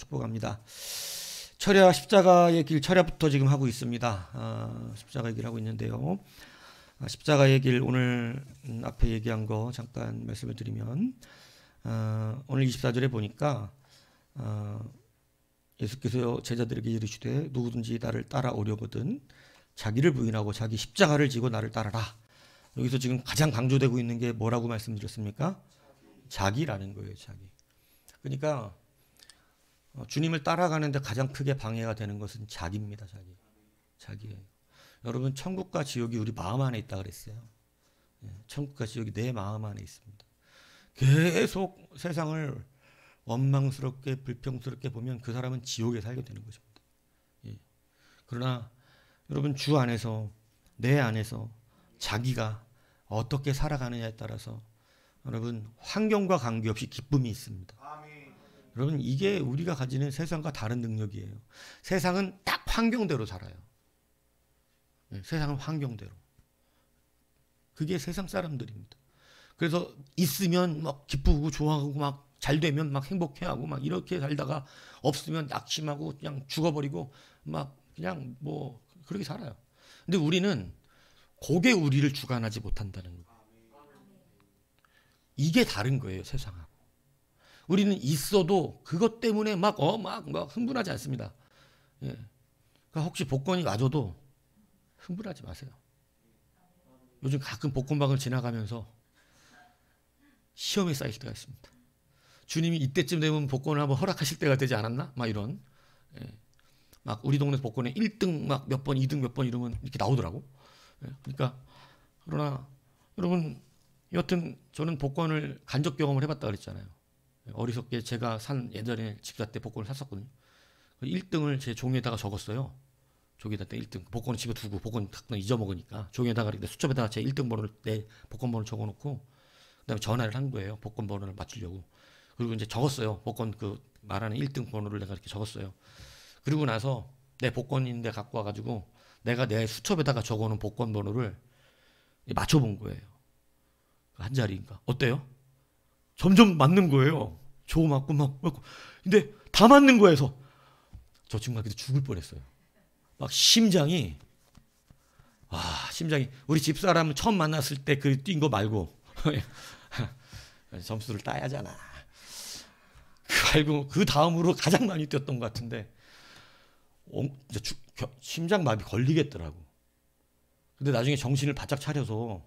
축복합니다. 철야 십자가의 길, 철야부터 지금 하고 있습니다. 십자가의 길 하고 있는데요. 십자가의 길 오늘 앞에 얘기한 거 잠깐 말씀을 드리면 오늘 24절에 보니까 예수께서 제자들에게 이르시되 누구든지 나를 따라오려거든 자기를 부인하고 자기 십자가를 지고 나를 따르라. 여기서 지금 가장 강조되고 있는 게 뭐라고 말씀드렸습니까? 자기라는 거예요. 자기. 그러니까 주님을 따라가는데 가장 크게 방해가 되는 것은 자기입니다. 자기예요. 여러분 천국과 지옥이 우리 마음 안에 있다 그랬어요. 천국과 지옥이 내 마음 안에 있습니다. 계속 세상을 원망스럽게 불평스럽게 보면 그 사람은 지옥에 살게 되는 것입니다. 그러나 여러분 주 안에서 내 안에서 자기가 어떻게 살아가느냐에 따라서 여러분 환경과 관계없이 기쁨이 있습니다. 여러분 이게 우리가 가지는 세상과 다른 능력이에요. 세상은 딱 환경대로 살아요. 세상은 환경대로. 그게 세상 사람들입니다. 그래서 있으면 막 기쁘고 좋아하고 막 잘 되면 막 행복해하고 막 이렇게 살다가 없으면 낙심하고 그냥 죽어버리고 막 그냥 뭐 그렇게 살아요. 근데 우리는 그게 우리를 주관하지 못한다는 거예요. 이게 다른 거예요, 세상하고. 우리는 있어도 그것 때문에 막 흥분하지 않습니다. 그러니까 혹시 복권이 와줘도 흥분하지 마세요. 요즘 가끔 복권방을 지나가면서 시험에 쌓일 때가 있습니다. 주님이 이때쯤 되면 복권을 한번 허락하실 때가 되지 않았나? 막 이런. 막 우리 동네 복권에 1등 막 몇 번, 2등 몇 번 이러면 이렇게 나오더라고. 그러니까 그러나 여러분 여튼 저는 복권을 간접 경험을 해봤다 그랬잖아요. 어리석게 제가 산 예전에 집사 때 복권을 샀었거든요. 1등을 제 종이에다가 적었어요. 종이에다 1등 복권을 집에 두고 복권 가끔 잊어먹으니까 종이에다가 이렇게 수첩에다가 제 1등 번호를 내 복권 번호를 적어놓고 그다음에 전화를 한 거예요. 복권 번호를 맞추려고. 그리고 이제 적었어요. 복권 그 말하는 1등 번호를 내가 이렇게 적었어요. 그리고 나서 내 복권인데 갖고 와가지고 내가 내 수첩에다가 적어놓은 복권 번호를 맞춰본 거예요. 한 자리인가. 어때요? 점점 맞는 거예요. 조 맞고 막. 근데 다 맞는 거여서 저 친구가 그때 죽을 뻔했어요. 막 심장이 우리 집사람은 처음 만났을 때 그 뛴 거 말고 점수를 따야 하잖아. 알고 그 다음으로 가장 많이 뛰었던 것 같은데 심장마비 걸리겠더라고. 근데 나중에 정신을 바짝 차려서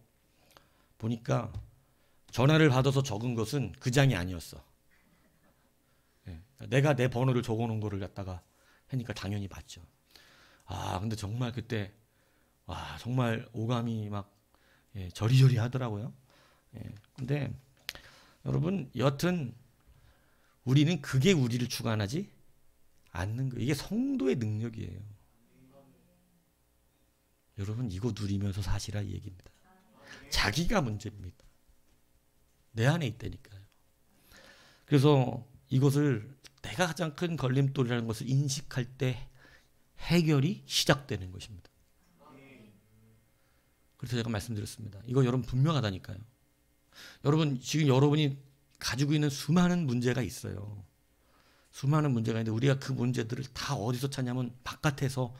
보니까 전화를 받아서 적은 것은 그 장이 아니었어. 내가 내 번호를 적어놓은 거를 갖다가 하니까 당연히 맞죠. 근데 정말 그때 정말 오감이 막 저리저리 하더라고요. 근데 여러분 여튼 우리는 그게 우리를 주관하지 않는 거예요. 이게 성도의 능력이에요. 여러분 이거 누리면서 사시라 이 얘기입니다. 자기가 문제입니다. 내 안에 있다니까요. 그래서 이것을 내가 가장 큰 걸림돌이라는 것을 인식할 때 해결이 시작되는 것입니다. 그래서 제가 말씀드렸습니다. 이거 여러분 분명하다니까요. 여러분 지금 여러분이 가지고 있는 수많은 문제가 있어요. 수많은 문제가 있는데 우리가 그 문제들을 다 어디서 찾냐면 바깥에서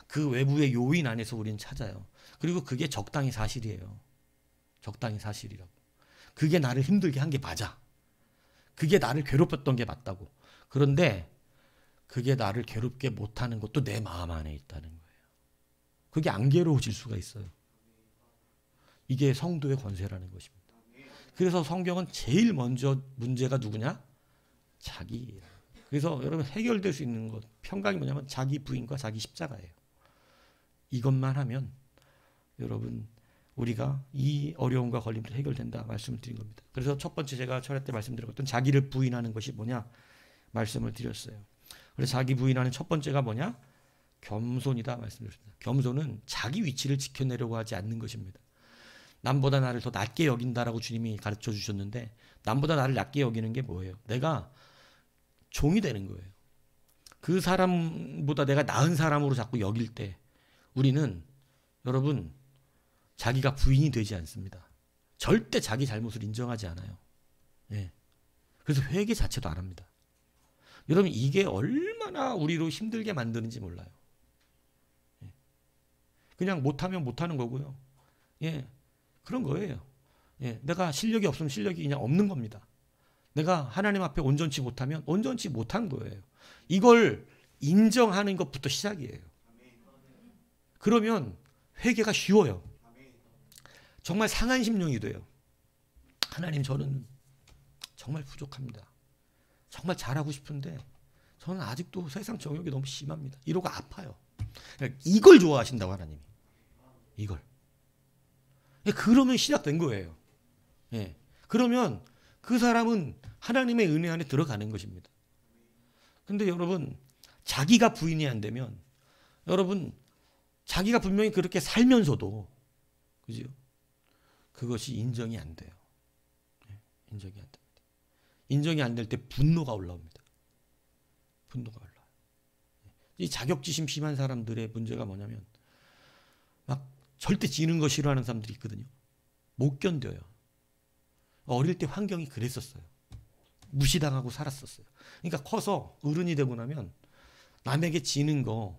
그 외부의 요인 안에서 우리는 찾아요. 그리고 그게 적당히 사실이에요. 적당히 사실이라고. 그게 나를 힘들게 한 게 맞아. 그게 나를 괴롭혔던 게 맞다고. 그런데 그게 나를 괴롭게 못하는 것도 내 마음 안에 있다는 거예요. 그게 안 괴로워질 수가 있어요. 이게 성도의 권세라는 것입니다. 그래서 성경은 제일 먼저 문제가 누구냐? 자기. 그래서 여러분 해결될 수 있는 것, 평강이 뭐냐면 자기 부인과 자기 십자가예요. 이것만 하면 여러분 우리가 이 어려움과 걸림돌이 해결된다 말씀을 드린 겁니다. 그래서 첫 번째 제가 철야 때 말씀드렸던 자기를 부인하는 것이 뭐냐 말씀을 드렸어요. 그래서 자기 부인하는 첫 번째가 뭐냐? 겸손이다 말씀드렸습니다. 겸손은 자기 위치를 지켜내려고 하지 않는 것입니다. 남보다 나를 더 낮게 여긴다라고 주님이 가르쳐 주셨는데 남보다 나를 낮게 여기는 게 뭐예요? 내가 종이 되는 거예요. 그 사람보다 내가 나은 사람으로 자꾸 여길 때 우리는 여러분 자기가 부인이 되지 않습니다. 절대 자기 잘못을 인정하지 않아요. 그래서 회개 자체도 안 합니다. 여러분 이게 얼마나 우리로 힘들게 만드는지 몰라요. 그냥 못하면 못하는 거고요. 예, 그런 거예요. 예, 내가 실력이 없으면 실력이 그냥 없는 겁니다. 내가 하나님 앞에 온전치 못하면 온전치 못한 거예요. 이걸 인정하는 것부터 시작이에요. 그러면 회개가 쉬워요. 정말 상한 심령이 돼요. 하나님, 저는 정말 부족합니다. 정말 잘하고 싶은데 저는 아직도 세상 정욕이 너무 심합니다. 이러고 아파요. 이걸 좋아하신다고 하나님이. 이걸. 그러면 시작된 거예요. 예. 그러면 그 사람은 하나님의 은혜 안에 들어가는 것입니다. 근데 여러분, 자기가 부인이 안 되면, 여러분, 자기가 분명히 그렇게 살면서도, 그죠? 그것이 인정이 안 돼요. 인정이 안 됩니다. 인정이 안 될 때 분노가 올라옵니다. 분노가 올라와요. 이 자격지심 심한 사람들의 문제가 뭐냐면, 막 절대 지는 거 싫어하는 사람들이 있거든요. 못 견뎌요. 어릴 때 환경이 그랬었어요. 무시당하고 살았었어요. 그러니까 커서 어른이 되고 나면 남에게 지는 거,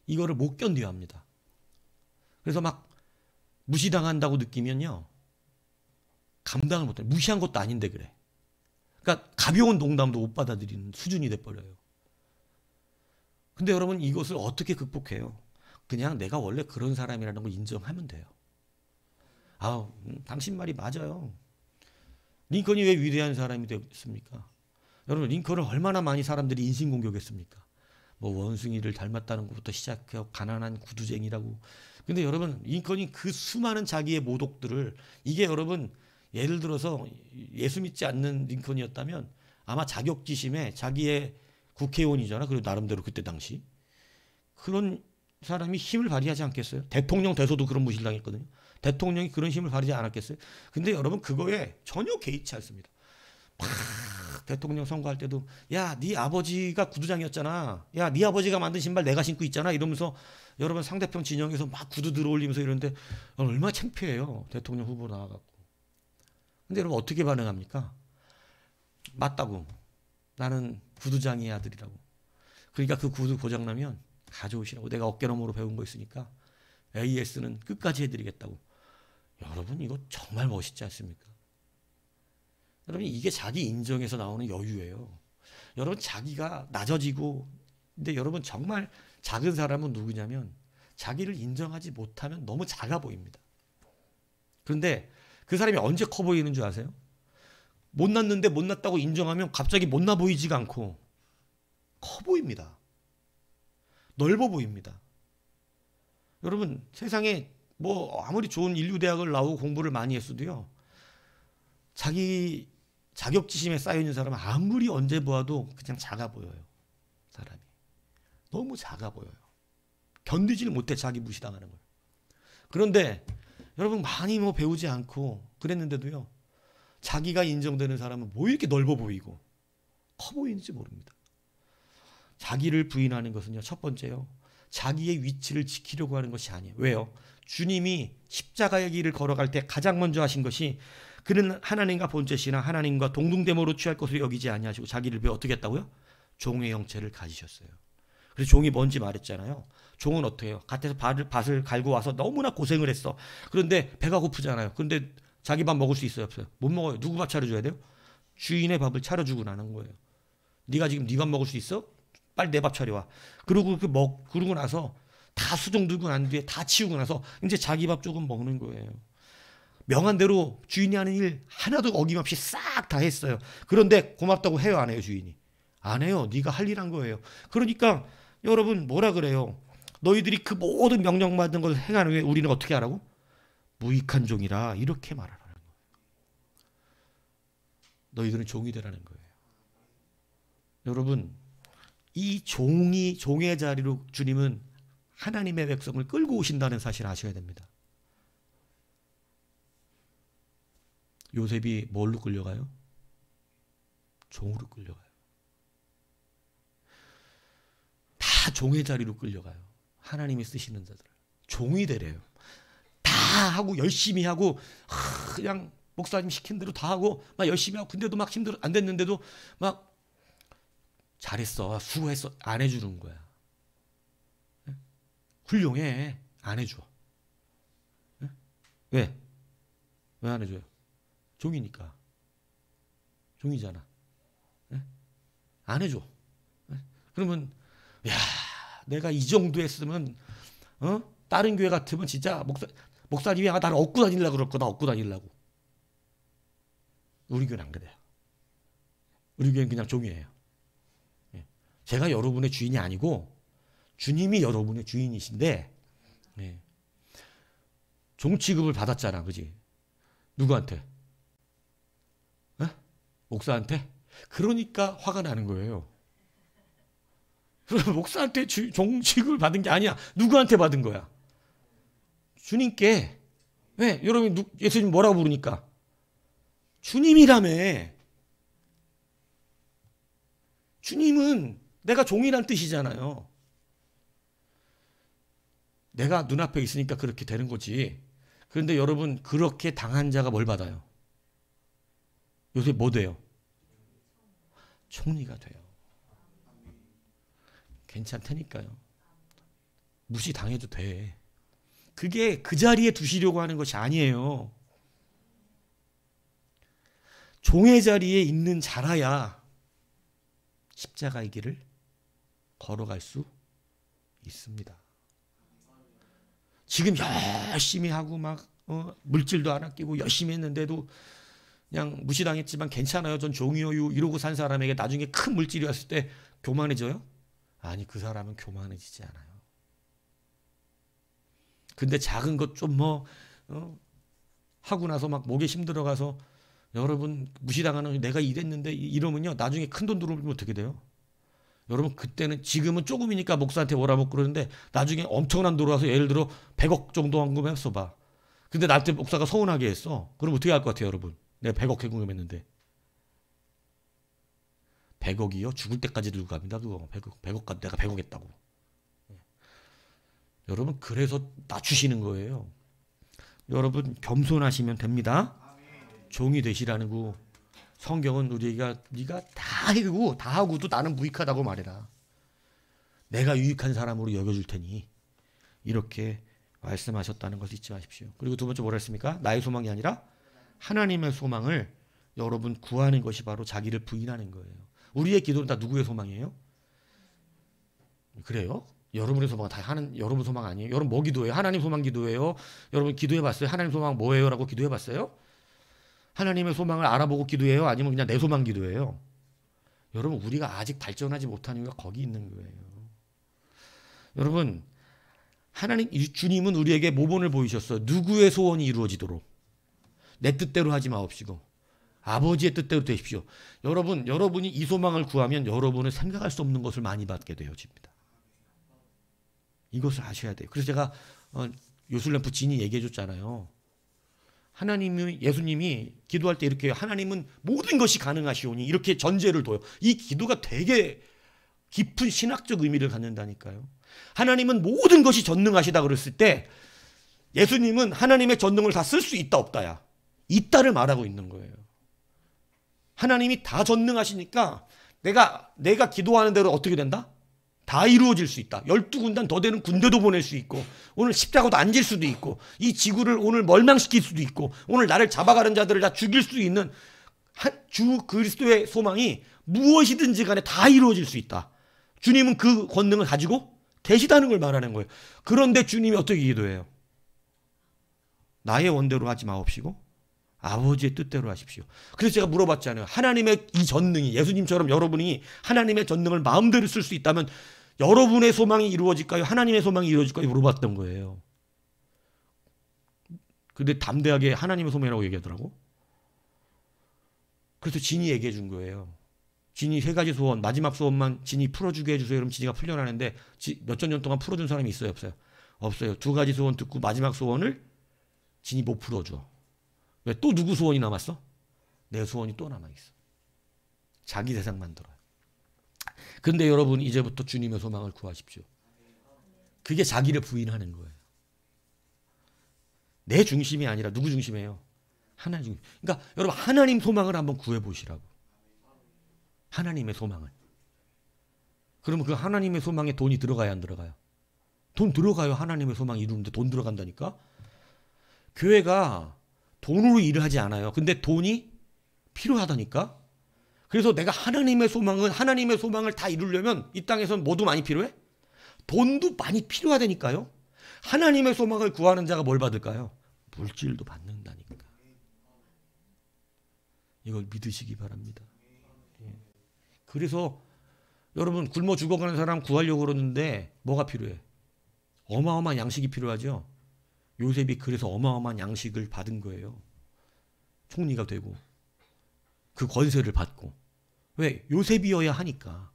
이거를 못 견뎌야 합니다. 그래서 막 무시당한다고 느끼면요, 감당을 못해요. 무시한 것도 아닌데 그래. 그러니까 가벼운 농담도 못 받아들이는 수준이 돼버려요. 근데 여러분, 이것을 어떻게 극복해요? 그냥 내가 원래 그런 사람이라는 걸 인정하면 돼요. 당신 말이 맞아요. 링컨이 왜 위대한 사람이 됐습니까? 여러분, 링컨을 얼마나 많이 사람들이 인신공격했습니까? 뭐 원숭이를 닮았다는 것부터 시작해서 가난한 구두쟁이라고. 근데 여러분, 링컨이 그 수많은 자기의 모독들을, 이게 여러분, 예를 들어서 예수 믿지 않는 링컨이었다면 아마 자격지심에, 자기의 국회의원이잖아. 그리고 나름대로 그때 당시 그런 사람이 힘을 발휘하지 않겠어요? 대통령 돼서도 그런 무시를 당했거든요. 대통령이 그런 힘을 발휘하지 않았겠어요? 근데 여러분, 그거에 전혀 개의치 않습니다. 막 대통령 선거할 때도, 야, 네 아버지가 구두장이었잖아. 야, 네 아버지가 만든 신발 내가 신고 있잖아. 이러면서 여러분, 상대편 진영에서 막 구두 들어올리면서 이러는데 얼마나 창피해요. 대통령 후보 나와갖고. 근데 여러분, 어떻게 반응합니까? 맞다고. 나는 구두장이의 아들이라고. 그러니까 그 구두 고장나면 가져오시라고. 내가 어깨너머로 배운 거 있으니까 AS는 끝까지 해드리겠다고. 여러분, 이거 정말 멋있지 않습니까? 여러분, 이게 자기 인정에서 나오는 여유예요. 여러분, 자기가 낮아지고, 근데 여러분, 정말 작은 사람은 누구냐면 자기를 인정하지 못하면 너무 작아 보입니다. 그런데 그 사람이 언제 커 보이는 줄 아세요? 못났는데 못났다고 인정하면 갑자기 못나 보이지가 않고 커 보입니다. 넓어 보입니다. 여러분, 세상에 뭐 아무리 좋은 인류대학을 나오고 공부를 많이 했어도요, 자기 자격지심에 쌓여있는 사람은 아무리 언제 보아도 그냥 작아 보여요. 사람이 너무 작아 보여요. 견디지를 못해, 자기 무시당하는 걸. 그런데 여러분, 많이 뭐 배우지 않고 그랬는데도요, 자기가 인정되는 사람은 뭐 이렇게 넓어 보이고 커 보이는지 모릅니다. 자기를 부인하는 것은요, 첫 번째요, 자기의 위치를 지키려고 하는 것이 아니에요. 왜요? 주님이 십자가의 길을 걸어갈 때 가장 먼저 하신 것이, 그는 하나님과 본체시나 하나님과 동등됨으로 취할 것을 여기지 아니하시고 자기를 어떻게 했다고요? 종의 형체를 가지셨어요. 그래서 종이 뭔지 말했잖아요. 종은 어떻게 해요? 밭에서 밭을 갈고 와서 너무나 고생을 했어. 그런데 배가 고프잖아요. 그런데 자기 밥 먹을 수 있어요, 없어요? 못 먹어요. 누구 밥 차려줘야 돼요? 주인의 밥을 차려주고 나는 거예요. 네가 지금 네 밥 먹을 수 있어? 빨리 내 밥 차려와. 그러고 그러고 나서 다 수종 들고 난 뒤에 다 치우고 나서 이제 자기 밥 조금 먹는 거예요. 명한 대로 주인이 하는 일 하나도 어김없이 싹 다 했어요. 그런데 고맙다고 해요, 안 해요? 주인이 안 해요. 네가 할 일 한 거예요. 그러니까 여러분, 뭐라 그래요? 너희들이 그 모든 명령받은 걸 행하는 후에 우리는 어떻게 하라고? 무익한 종이라, 이렇게 말하라는 거예요. 너희들은 종이 되라는 거예요. 여러분, 이 종의 자리로 주님은 하나님의 백성을 끌고 오신다는 사실을 아셔야 됩니다. 요셉이 뭘로 끌려가요? 종으로 끌려가요. 다 종의 자리로 끌려가요. 하나님이 쓰시는 자들 종이 되래요. 다 하고 열심히 하고, 그냥 목사님 시킨 대로 다 하고 막 열심히 하고, 근데도 막 힘들어 안 됐는데도 막 잘했어, 수고했어 안 해주는 거야. 훌륭해 안 해줘. 왜? 왜 안 해줘요? 종이니까. 종이잖아. 안 해줘. 그러면 야, 내가 이 정도 했으면 다른 교회 같으면 진짜 목사님이 나를 얻고 다니려고 그럴 거다. 얻고 다니려고. 우리 교회는 안 그래요. 우리 교회는 그냥 종이에요. 제가 여러분의 주인이 아니고 주님이 여러분의 주인이신데 종 취급을 받았잖아. 그지? 누구한테? 목사한테? 그러니까 화가 나는 거예요. 목사한테 종 취급을 받은 게 아니야. 누구한테 받은 거야? 주님께. 왜? 여러분 예수님 뭐라고 부르니까? 주님이라며. 주님은 내가 종이란 뜻이잖아요. 내가 눈앞에 있으니까 그렇게 되는 거지. 그런데 여러분 그렇게 당한 자가 뭘 받아요? 요새 뭐 돼요? 총리가 돼요. 괜찮다니까요. 무시당해도 돼. 그게 그 자리에 두시려고 하는 것이 아니에요. 종의 자리에 있는 자라야 십자가의 길을 걸어갈 수 있습니다. 지금 열심히 하고 막 물질도 안 아끼고 열심히 했는데도 그냥 무시당했지만 괜찮아요. 전 종이요 이러고 산 사람에게 나중에 큰 물질이 왔을 때 교만해져요? 아니, 그 사람은 교만해지지 않아요. 근데 작은 것 좀 하고 나서 막 목에 힘들어가서 여러분 무시당하는 내가 이랬는데 이러면요 나중에 큰 돈 들어오면 어떻게 돼요? 여러분 그때는 지금은 조금이니까 목사한테 뭐라 먹고 그러는데 나중에 엄청난 돈 들어와서 예를 들어 100억 정도 헌금했어 봐. 근데 나한테 목사가 서운하게 했어. 그럼 어떻게 할 것 같아요 여러분? 내가 100억 헌금했는데 100억이요? 죽을 때까지 들고 갑니다. 그거 100억 내가 100억 했다고. 여러분 그래서 낮추시는 거예요. 여러분 겸손하시면 됩니다. 종이 되시라는 거. 성경은 우리가 네가 다 하고도 나는 무익하다고 말해라. 내가 유익한 사람으로 여겨줄 테니 이렇게 말씀하셨다는 것을 잊지 마십시오. 그리고 두 번째 뭐라 했습니까? 나의 소망이 아니라 하나님의 소망을 여러분 구하는 것이 바로 자기를 부인하는 거예요. 우리의 기도는 다 누구의 소망이에요? 그래요? 여러분의 소망은 다 여러분 소망 아니에요? 여러분 뭐 기도해요? 하나님 소망 기도해요? 여러분 기도해봤어요? 하나님 소망 뭐예요? 라고 기도해봤어요? 하나님의 소망을 알아보고 기도해요? 아니면 그냥 내 소망 기도해요? 여러분 우리가 아직 발전하지 못한 이유가 거기 있는 거예요. 여러분 주님은 우리에게 모본을 보이셨어요. 누구의 소원이 이루어지도록 내 뜻대로 하지 마옵시고 아버지의 뜻대로 되십시오. 여러분이 이 소망을 구하면 여러분은 생각할 수 없는 것을 많이 받게 되어집니다. 이것을 아셔야 돼요. 그래서 제가 요술램프 진이 얘기해 줬잖아요. 예수님이 기도할 때 이렇게 하나님은 모든 것이 가능하시오니 이렇게 전제를 둬요. 이 기도가 되게 깊은 신학적 의미를 갖는다니까요. 하나님은 모든 것이 전능하시다 그랬을 때 예수님은 하나님의 전능을 다 쓸 수 있다 없다야. 있다를 말하고 있는 거예요. 하나님이 다 전능하시니까 내가 기도하는 대로 어떻게 된다? 다 이루어질 수 있다. 12군단 더 되는 군대도 보낼 수 있고 오늘 십자가도 앉을 수도 있고 이 지구를 오늘 멸망시킬 수도 있고 오늘 나를 잡아가는 자들을 다 죽일 수 있는 주 그리스도의 소망이 무엇이든지 간에 다 이루어질 수 있다. 주님은 그 권능을 가지고 계시다는 걸 말하는 거예요. 그런데 주님이 어떻게 기도해요? 나의 원대로 하지 마옵시고 아버지의 뜻대로 하십시오. 그래서 제가 물어봤잖아요. 하나님의 이 전능이 예수님처럼 여러분이 하나님의 전능을 마음대로 쓸 수 있다면 여러분의 소망이 이루어질까요? 하나님의 소망이 이루어질까요? 물어봤던 거예요. 근데 담대하게 하나님의 소망이라고 얘기하더라고. 그래서 진이 얘기해 준 거예요. 진이 3가지 소원, 마지막 소원만 진이 풀어주게 해주세요. 그럼 진이가 풀려나는데 몇천 년 동안 풀어준 사람이 있어요? 없어요? 없어요. 2가지 소원 듣고 마지막 소원을 진이 못 풀어줘. 왜? 또 누구 소원이 남았어? 내 소원이 또 남아있어. 자기 세상 만들어요. 근데 여러분 이제부터 주님의 소망을 구하십시오. 그게 자기를 부인하는 거예요. 내 중심이 아니라 누구 중심이에요? 하나님 중심. 그러니까 여러분 하나님 소망을 한번 구해보시라고. 하나님의 소망을. 그러면 그 하나님의 소망에 돈이 들어가야 안 들어가요? 돈 들어가요. 하나님의 소망 이루는데 돈 들어간다니까. 교회가 돈으로 일을 하지 않아요. 근데 돈이 필요하다니까. 그래서 내가 하나님의 소망을 다 이루려면 이 땅에서는 뭐도 많이 필요해? 돈도 많이 필요하다니까요. 하나님의 소망을 구하는 자가 뭘 받을까요? 물질도 받는다니까. 이걸 믿으시기 바랍니다. 그래서 여러분 굶어 죽어가는 사람 구하려고 그러는데 뭐가 필요해? 어마어마한 양식이 필요하죠. 요셉이 그래서 어마어마한 양식을 받은 거예요. 총리가 되고 그 권세를 받고. 왜? 요셉이어야 하니까.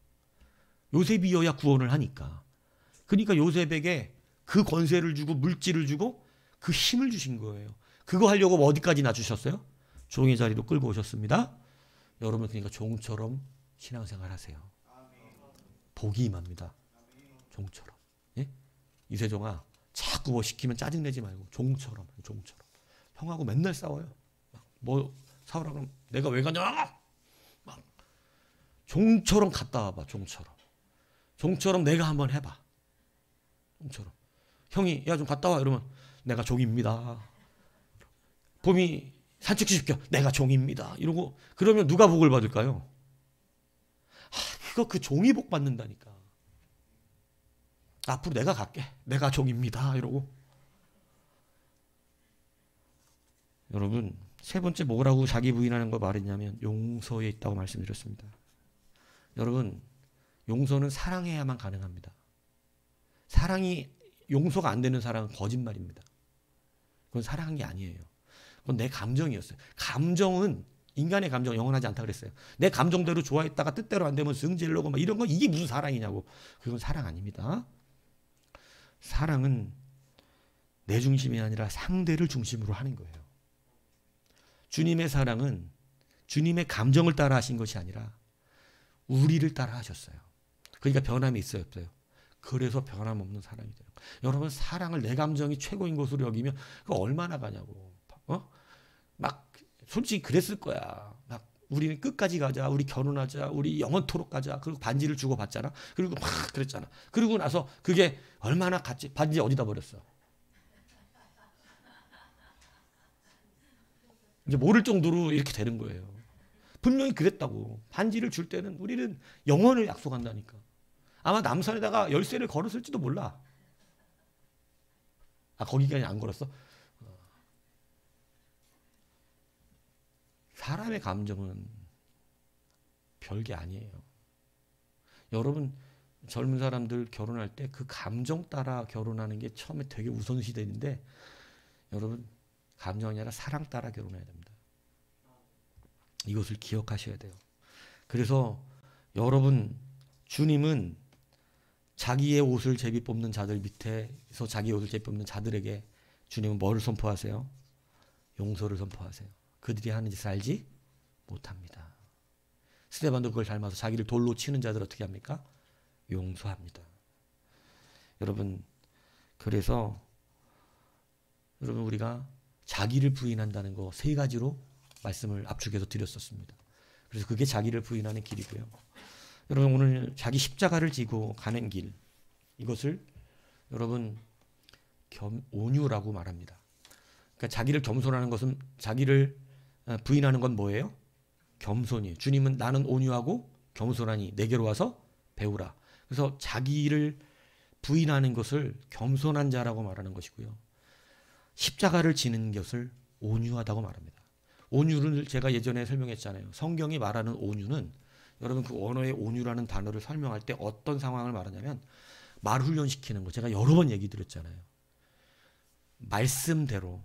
요셉이어야 구원을 하니까. 그러니까 요셉에게 그 권세를 주고 물질을 주고 그 힘을 주신 거예요. 그거 하려고 어디까지 놔주셨어요? 종의 자리로 끌고 오셨습니다. 여러분 그러니까 종처럼 신앙생활 하세요. 복이 임합니다. 종처럼. 예? 이세종아 자꾸 뭐 시키면 짜증내지 말고 종처럼. 형하고 맨날 싸워요. 뭐 사오라 그러면 내가 왜 가냐? 막 종처럼 갔다 와봐. 종처럼 내가 한번 해봐. 종처럼. 형이 야 좀 갔다 와 이러면 내가 종입니다. 봄이 산책시켜 내가 종입니다. 이러고 그러면 누가 복을 받을까요? 그거 그 종이 복 받는다니까. 앞으로 내가 갈게. 내가 종입니다. 이러고. 여러분 세 번째 뭐라고 자기 부인하는 거 말했냐면 용서에 있다고 말씀드렸습니다. 여러분 용서는 사랑해야만 가능합니다. 사랑이 용서가 안 되는 사랑은 거짓말입니다. 그건 사랑한 게 아니에요. 그건 내 감정이었어요. 감정은 인간의 감정 영원하지 않다 그랬어요. 내 감정대로 좋아했다가 뜻대로 안 되면 승질내고 막 이런 거 이게 무슨 사랑이냐고. 그건 사랑 아닙니다. 사랑은 내 중심이 아니라 상대를 중심으로 하는 거예요. 주님의 사랑은 주님의 감정을 따라 하신 것이 아니라 우리를 따라 하셨어요. 그러니까 변함이 있어요, 없어요? 그래서 변함없는 사랑이 돼요. 여러분 사랑을 내 감정이 최고인 것으로 여기면 그거 얼마나 가냐고. 막 솔직히 그랬을 거야. 막 우리는 끝까지 가자. 우리 결혼하자. 우리 영원토록 가자. 그리고 반지를 주고 받잖아. 그리고 막 그랬잖아. 그리고 나서 그게 얼마나 갔지. 반지 어디다 버렸어. 이제 모를 정도로 이렇게 되는 거예요. 분명히 그랬다고. 반지를 줄 때는 우리는 영원을 약속한다니까. 아마 남산에다가 열쇠를 걸었을지도 몰라. 아 거기까지 안 걸었어? 사람의 감정은 별게 아니에요. 여러분 젊은 사람들 결혼할 때 그 감정 따라 결혼하는 게 처음에 되게 우선시되는데 여러분 감정이 아니라 사랑 따라 결혼해야 됩니다. 이것을 기억하셔야 돼요. 그래서 여러분 주님은 자기의 옷을 제비 뽑는 자들 밑에서 자기의 옷을 제비 뽑는 자들에게 주님은 뭐를 선포하세요? 용서를 선포하세요. 그들이 하는 짓을 알지 못합니다. 스데반도 그걸 닮아서 자기를 돌로 치는 자들 어떻게 합니까? 용서합니다. 여러분 그래서 여러분 우리가 자기를 부인한다는 거 세 가지로 말씀을 압축해서 드렸었습니다. 그래서 그게 자기를 부인하는 길이고요. 여러분 오늘 자기 십자가를 지고 가는 길 이것을 여러분 온유라고 말합니다. 그러니까 자기를 겸손하는 것은 자기를 부인하는 건 뭐예요? 겸손이에요. 주님은 나는 온유하고 겸손하니 내게로 와서 배우라. 그래서 자기를 부인하는 것을 겸손한 자라고 말하는 것이고요. 십자가를 지는 것을 온유하다고 말합니다. 온유를 제가 예전에 설명했잖아요. 성경이 말하는 온유는 여러분 그 언어의 온유라는 단어를 설명할 때 어떤 상황을 말하냐면 말 훈련시키는 거 제가 여러 번 얘기 드렸잖아요. 말씀대로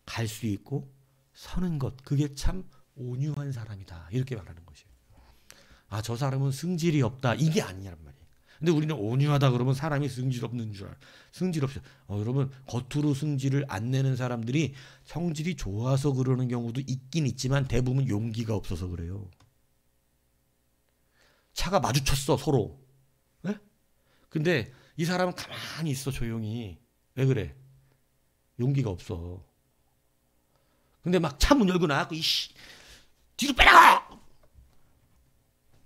갈 수 있고 서는 것 그게 참 온유한 사람이다 이렇게 말하는 것이에요. 아, 저 사람은 승질이 없다 이게 아니란 말이에요. 근데 우리는 온유하다 그러면 사람이 승질 없는 줄 알아요. 승질 없어요. 여러분 겉으로 승질을 안 내는 사람들이 성질이 좋아서 그러는 경우도 있긴 있지만 대부분 용기가 없어서 그래요. 차가 마주쳤어 서로. 네? 근데 이 사람은 가만히 있어 조용히. 왜 그래? 용기가 없어. 근데 막 차 문 열고 나가고 이씨 뒤로 빼라!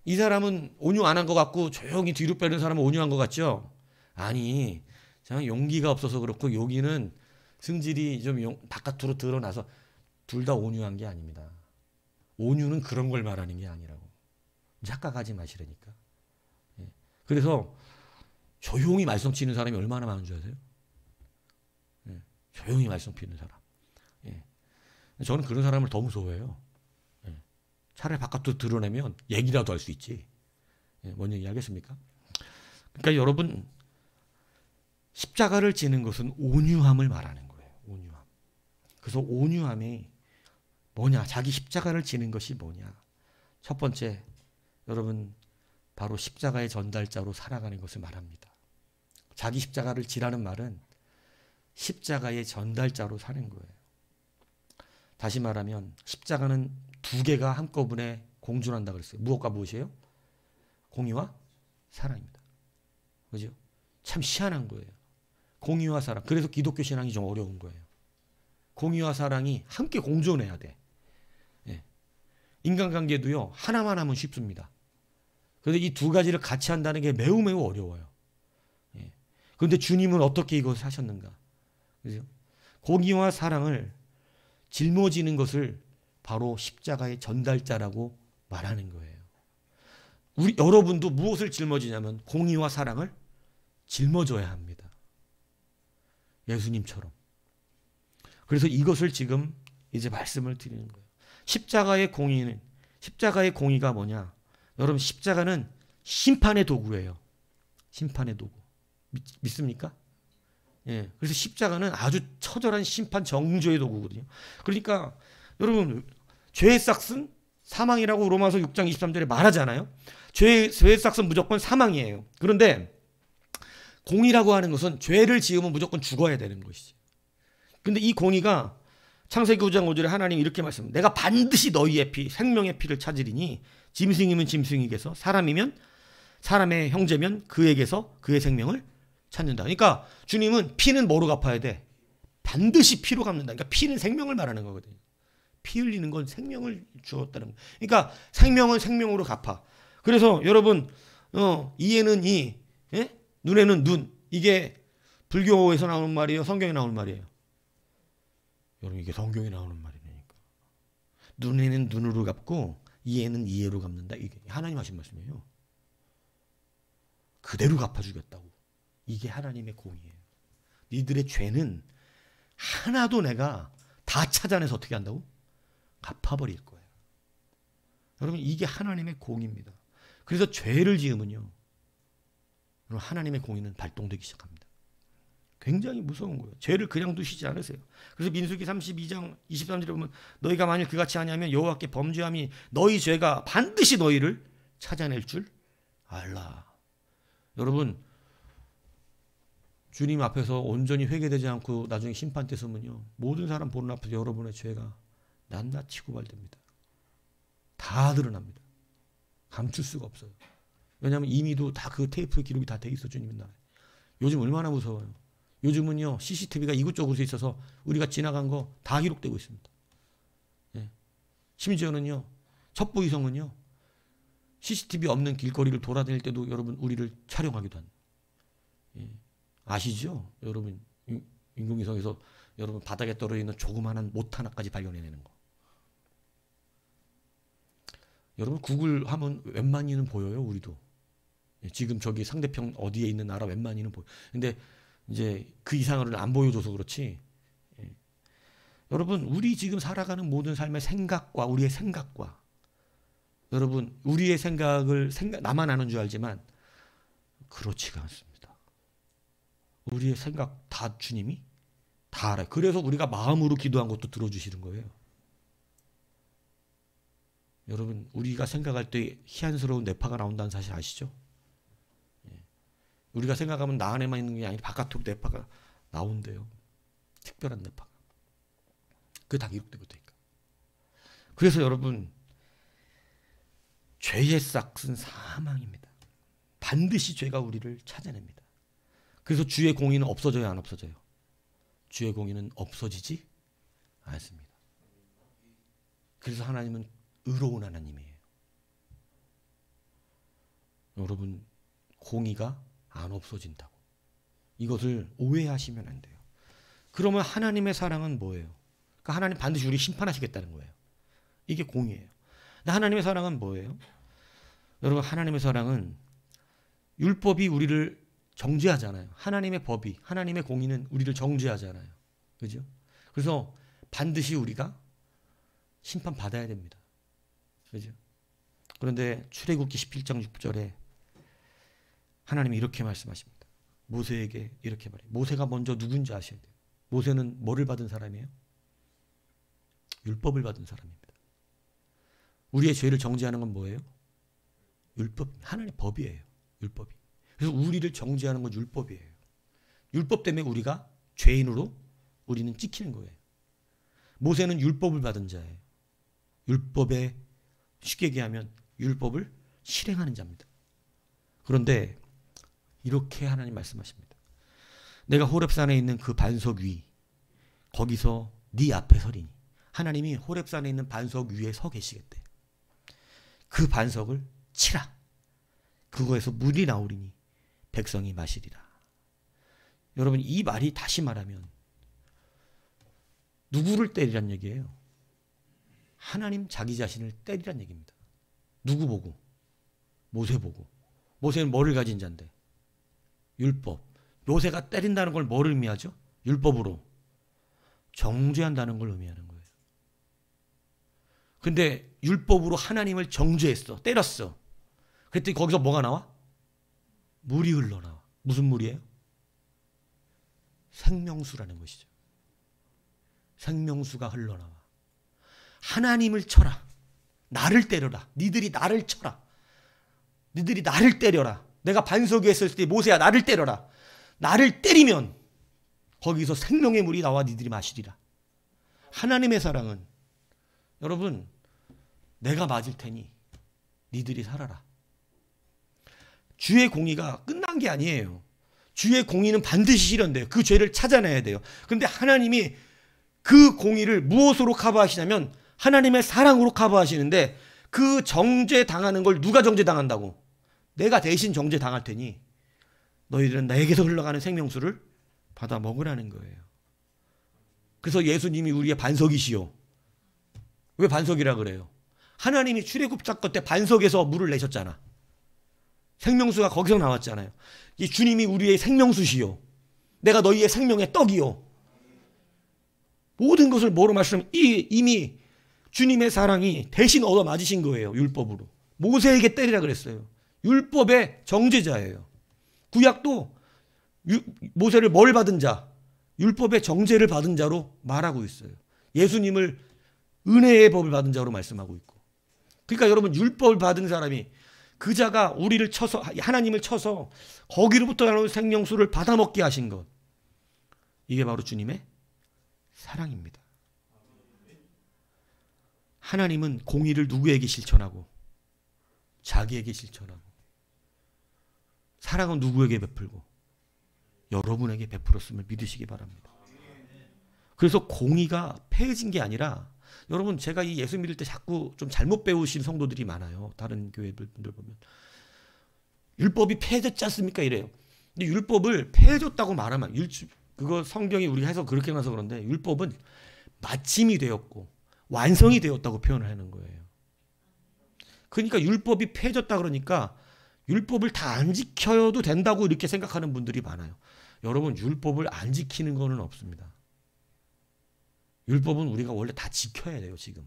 이 사람은 온유 안 한 것 같고 조용히 뒤로 빼는 사람은 온유한 것 같죠? 아니, 저는 용기가 없어서 그렇고 여기는 승질이 좀 바깥으로 드러나서 둘 다 온유한 게 아닙니다. 온유는 그런 걸 말하는 게 아니라고. 착각하지 마시라니까. 예. 그래서 조용히 말썽 치는 사람이 얼마나 많은 줄 아세요? 예. 조용히 말썽 피우는 사람. 예. 저는 그런 사람을 더 무서워해요. 예. 차라리 바깥으로 드러내면 얘기라도 할 수 있지. 예. 뭔 얘기 하겠습니까? 그러니까 여러분, 십자가를 지는 것은 온유함을 말하는 거예요. 온유함. 그래서 온유함이 뭐냐? 자기 십자가를 지는 것이 뭐냐? 첫 번째, 여러분, 바로 십자가의 전달자로 살아가는 것을 말합니다. 자기 십자가를 지라는 말은 십자가의 전달자로 사는 거예요. 다시 말하면 십자가는 두 개가 한꺼번에 공존한다 그랬어요. 무엇과 무엇이에요? 공의와 사랑입니다. 그죠? 참 희한한 거예요. 공의와 사랑. 그래서 기독교 신앙이 좀 어려운 거예요. 공의와 사랑이 함께 공존해야 돼. 예. 인간관계도요, 하나만 하면 쉽습니다. 그런데 이 두 가지를 같이 한다는 게 매우 매우 어려워요. 예. 그런데 주님은 어떻게 이것을 하셨는가? 그죠? 공의와 사랑을 짊어지는 것을 바로 십자가의 전달자라고 말하는 거예요. 여러분도 무엇을 짊어지냐면 공의와 사랑을 짊어져야 합니다. 예수님처럼. 그래서 이것을 지금 이제 말씀을 드리는 거예요. 십자가의 공의가 뭐냐? 여러분, 십자가는 심판의 도구예요. 심판의 도구. 믿습니까? 예. 그래서 십자가는 아주 처절한 심판 정죄의 도구거든요. 그러니까 여러분, 죄의 삭은 사망이라고 로마서 6장 23절에 말하잖아요. 죄의 삭은 무조건 사망이에요. 그런데 공의라고 하는 것은 죄를 지으면 무조건 죽어야 되는 것이지. 근데 이 공의가 창세기 9장 5절에 하나님이 이렇게 말씀합니다. 내가 반드시 너희의 피, 생명의 피를 찾으리니 짐승이면 짐승에게서, 사람이면 사람의 형제면 그에게서 그의 생명을 찾는다. 그러니까 주님은 피는 뭐로 갚아야 돼? 반드시 피로 갚는다. 그러니까 피는 생명을 말하는 거거든요. 피 흘리는 건 생명을 주었다는 거예요. 그러니까 생명은 생명으로 갚아. 그래서 여러분, 이에는 이, 예? 눈에는 눈. 이게 불교에서 나오는 말이에요? 성경에 나오는 말이에요? 여러분, 이게 성경에 나오는 말이니까. 눈에는 눈으로 갚고 이에는 이해로 갚는다. 이게 하나님 하신 말씀이에요. 그대로 갚아주겠다고. 이게 하나님의 공의예요. 니들의 죄는 하나도 내가 다 찾아내서 어떻게 한다고? 갚아버릴 거예요. 여러분, 이게 하나님의 공의입니다. 그래서 죄를 지으면요, 하나님의 공의는 발동되기 시작합니다. 굉장히 무서운 거예요. 죄를 그냥 두시지 않으세요. 그래서 민수기 32장 23절에 보면 너희가 만일 그같이 하냐면 여호와께 범죄함이 너희 죄가 반드시 너희를 찾아낼 줄 알라. 여러분, 주님 앞에서 온전히 회개되지 않고 나중에 심판 때 서면요, 모든 사람 보는 앞에서 여러분의 죄가 낱낱이 고발됩니다. 다 드러납니다. 감출 수가 없어요. 왜냐하면 이미도 다 그 테이프 기록이 다 돼 있어. 주님 나라에. 요즘 얼마나 무서워요. 요즘은요, CCTV가 이곳저곳에 있어서 우리가 지나간 거 다 기록되고 있습니다. 예. 심지어는요, 첩보위성은요, CCTV 없는 길거리를 돌아다닐 때도 여러분 우리를 촬영하기도 합니다. 예. 아시죠? 여러분, 인공위성에서 여러분 바닥에 떨어지는 조그마한 못 하나까지 발견해내는 거. 여러분, 구글 하면 웬만히는 보여요. 우리도. 예. 지금 저기 상대편 어디에 있는 나라 웬만히는 보여. 근데 이제 그 이상을 안 보여줘서 그렇지. 예. 여러분, 우리 지금 살아가는 모든 삶의 생각과 우리의 생각과, 여러분, 우리의 생각을 나만 아는 줄 알지만 그렇지가 않습니다. 우리의 생각 다 주님이 다 알아요. 그래서 우리가 마음으로 기도한 것도 들어주시는 거예요. 여러분, 우리가 생각할 때 희한스러운 뇌파가 나온다는 사실 아시죠? 우리가 생각하면 나 안에만 있는 게 아니라 바깥으로 뇌파가 나온대요. 특별한 뇌파가. 그게 다 기록되고 있다니까. 그래서 여러분, 죄의 싹은 사망입니다. 반드시 죄가 우리를 찾아냅니다. 그래서 주의 공의는 없어져요, 안 없어져요? 주의 공의는 없어지지 않습니다. 그래서 하나님은 의로운 하나님이에요. 여러분 공의가 안 없어진다고. 이것을 오해하시면 안 돼요. 그러면 하나님의 사랑은 뭐예요? 그러니까 하나님 반드시 우리 심판하시겠다는 거예요. 이게 공의예요. 근데 하나님의 사랑은 뭐예요? 여러분 하나님의 사랑은 율법이 우리를 정죄하잖아요. 하나님의 법이, 하나님의 공의는 우리를 정죄하잖아요. 그죠? 그래서 반드시 우리가 심판받아야 됩니다. 그죠? 그런데 출애굽기 17장 6절에 하나님이 이렇게 말씀하십니다. 모세에게 이렇게 말해요. 모세가 먼저 누군지 아셔야 돼요. 모세는 뭐를 받은 사람이에요? 율법을 받은 사람입니다. 우리의 죄를 정죄하는 건 뭐예요? 율법, 하나님의 법이에요. 율법이. 그래서 우리를 정죄하는 건 율법이에요. 율법 때문에 우리가 죄인으로 우리는 찍히는 거예요. 모세는 율법을 받은 자예요. 율법에 쉽게 얘기하면 율법을 실행하는 자입니다. 그런데 이렇게 하나님 말씀하십니다. 내가 호렙산에 있는 그 반석 위 거기서 네 앞에 서리니. 하나님이 호렙산에 있는 반석 위에 서 계시겠대. 그 반석을 치라. 그거에서 물이 나오리니 백성이 마시리라. 여러분 이 말이 다시 말하면 누구를 때리란 얘기예요? 하나님 자기 자신을 때리란 얘기입니다. 누구 보고? 모세 보고. 모세는 뭐를 가진 자인데? 율법. 모세가 때린다는 걸 뭘 의미하죠? 율법으로 정죄한다는 걸 의미하는 거예요. 근데 율법으로 하나님을 정죄했어. 때렸어. 그랬더니 거기서 뭐가 나와? 물이 흘러나와. 무슨 물이에요? 생명수라는 것이죠. 생명수가 흘러나와. 하나님을 쳐라. 나를 때려라. 니들이 나를 쳐라. 니들이 나를 때려라. 내가 반석 위에 있을 때 모세야 나를 때려라. 나를 때리면 거기서 생명의 물이 나와 니들이 마시리라. 하나님의 사랑은 여러분 내가 맞을 테니 니들이 살아라. 주의 공의가 끝난 게 아니에요. 주의 공의는 반드시 실현돼요. 그 죄를 찾아내야 돼요. 그런데 하나님이 그 공의를 무엇으로 커버하시냐면 하나님의 사랑으로 커버하시는데 그 정죄당하는 걸 누가 정죄당한다고? 내가 대신 정죄당할 테니 너희들은 나에게서 흘러가는 생명수를 받아 먹으라는 거예요. 그래서 예수님이 우리의 반석이시요. 왜 반석이라 그래요? 하나님이 출애굽 사건 때 반석에서 물을 내셨잖아. 생명수가 거기서 나왔잖아요. 이 주님이 우리의 생명수시요. 내가 너희의 생명의 떡이요. 모든 것을 뭐로 말씀하면 이미 주님의 사랑이 대신 얻어 맞으신 거예요. 율법으로. 모세에게 때리라 그랬어요. 율법의 정죄자예요. 구약도 모세를 뭘 받은 자? 율법의 정죄를 받은 자로 말하고 있어요. 예수님을 은혜의 법을 받은 자로 말씀하고 있고. 그러니까 여러분 율법을 받은 사람이 그 자가 우리를 쳐서 하나님을 쳐서 거기로부터 나오는 생명수를 받아먹게 하신 것. 이게 바로 주님의 사랑입니다. 하나님은 공의를 누구에게 실천하고 자기에게 실천하고 사랑은 누구에게 베풀고 여러분에게 베풀었음을 믿으시기 바랍니다. 그래서 공의가 폐해진 게 아니라 여러분 제가 이 예수 믿을 때 자꾸 좀 잘못 배우신 성도들이 많아요. 다른 교회분들 보면 율법이 폐해졌지 않습니까? 이래요. 근데 율법을 폐해졌다고 말하면 그거 성경이 우리가 해서 그렇게 나서 그런데 율법은 마침이 되었고 완성이 되었다고 표현을 하는 거예요. 그러니까 율법이 폐해졌다 그러니까 율법을 다 안 지켜도 된다고 이렇게 생각하는 분들이 많아요. 여러분 율법을 안 지키는 거는 없습니다. 율법은 우리가 원래 다 지켜야 돼요. 지금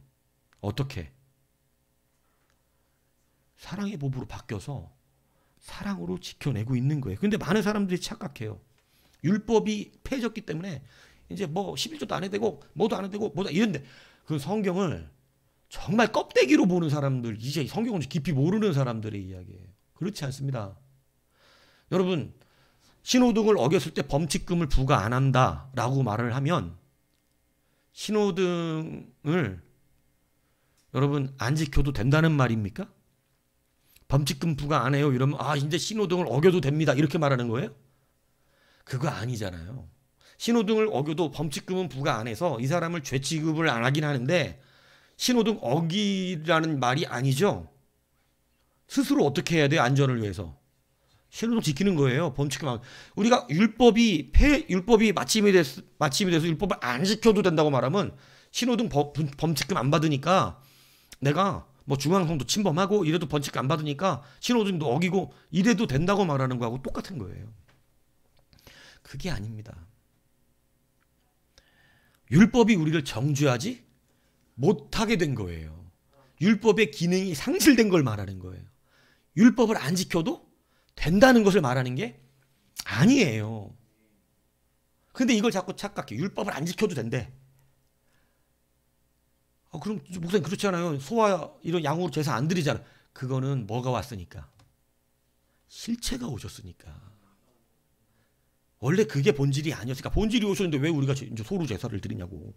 어떻게? 사랑의 법으로 바뀌어서 사랑으로 지켜내고 있는 거예요. 근데 많은 사람들이 착각해요. 율법이 폐해졌기 때문에 이제 뭐 11조도 안 해도 되고 뭐도 안 해도 되고 뭐다 이런데 그 성경을 정말 껍데기로 보는 사람들, 이제 성경을 깊이 모르는 사람들의 이야기예요. 그렇지 않습니다. 여러분 신호등을 어겼을 때 범칙금을 부과 안 한다라고 말을 하면 신호등을 여러분 안 지켜도 된다는 말입니까? 범칙금 부과 안 해요 이러면 이제 신호등을 어겨도 됩니다 이렇게 말하는 거예요? 그거 아니잖아요. 신호등을 어겨도 범칙금은 부과 안 해서 이 사람을 죄 취급을 안 하긴 하는데 신호등 어기라는 말이 아니죠. 스스로 어떻게 해야 돼요? 안전을 위해서. 신호등 지키는 거예요. 범칙금. 우리가 율법이 마침이 돼서 율법을 안 지켜도 된다고 말하면 신호등 범칙금 안 받으니까 내가 뭐 중앙선도 침범하고 이래도 범칙금 안 받으니까 신호등도 어기고 이래도 된다고 말하는 거하고 똑같은 거예요. 그게 아닙니다. 율법이 우리를 정죄하지 못하게 된 거예요. 율법의 기능이 상실된 걸 말하는 거예요. 율법을 안 지켜도 된다는 것을 말하는 게 아니에요. 근데 이걸 자꾸 착각해. 율법을 안 지켜도 된대. 그럼 목사님 그렇지 않아요. 소와 이런 양으로 제사 안 드리잖아. 그거는 뭐가 왔으니까? 실체가 오셨으니까. 원래 그게 본질이 아니었으니까. 본질이 오셨는데 왜 우리가 이제 소로 제사를 드리냐고.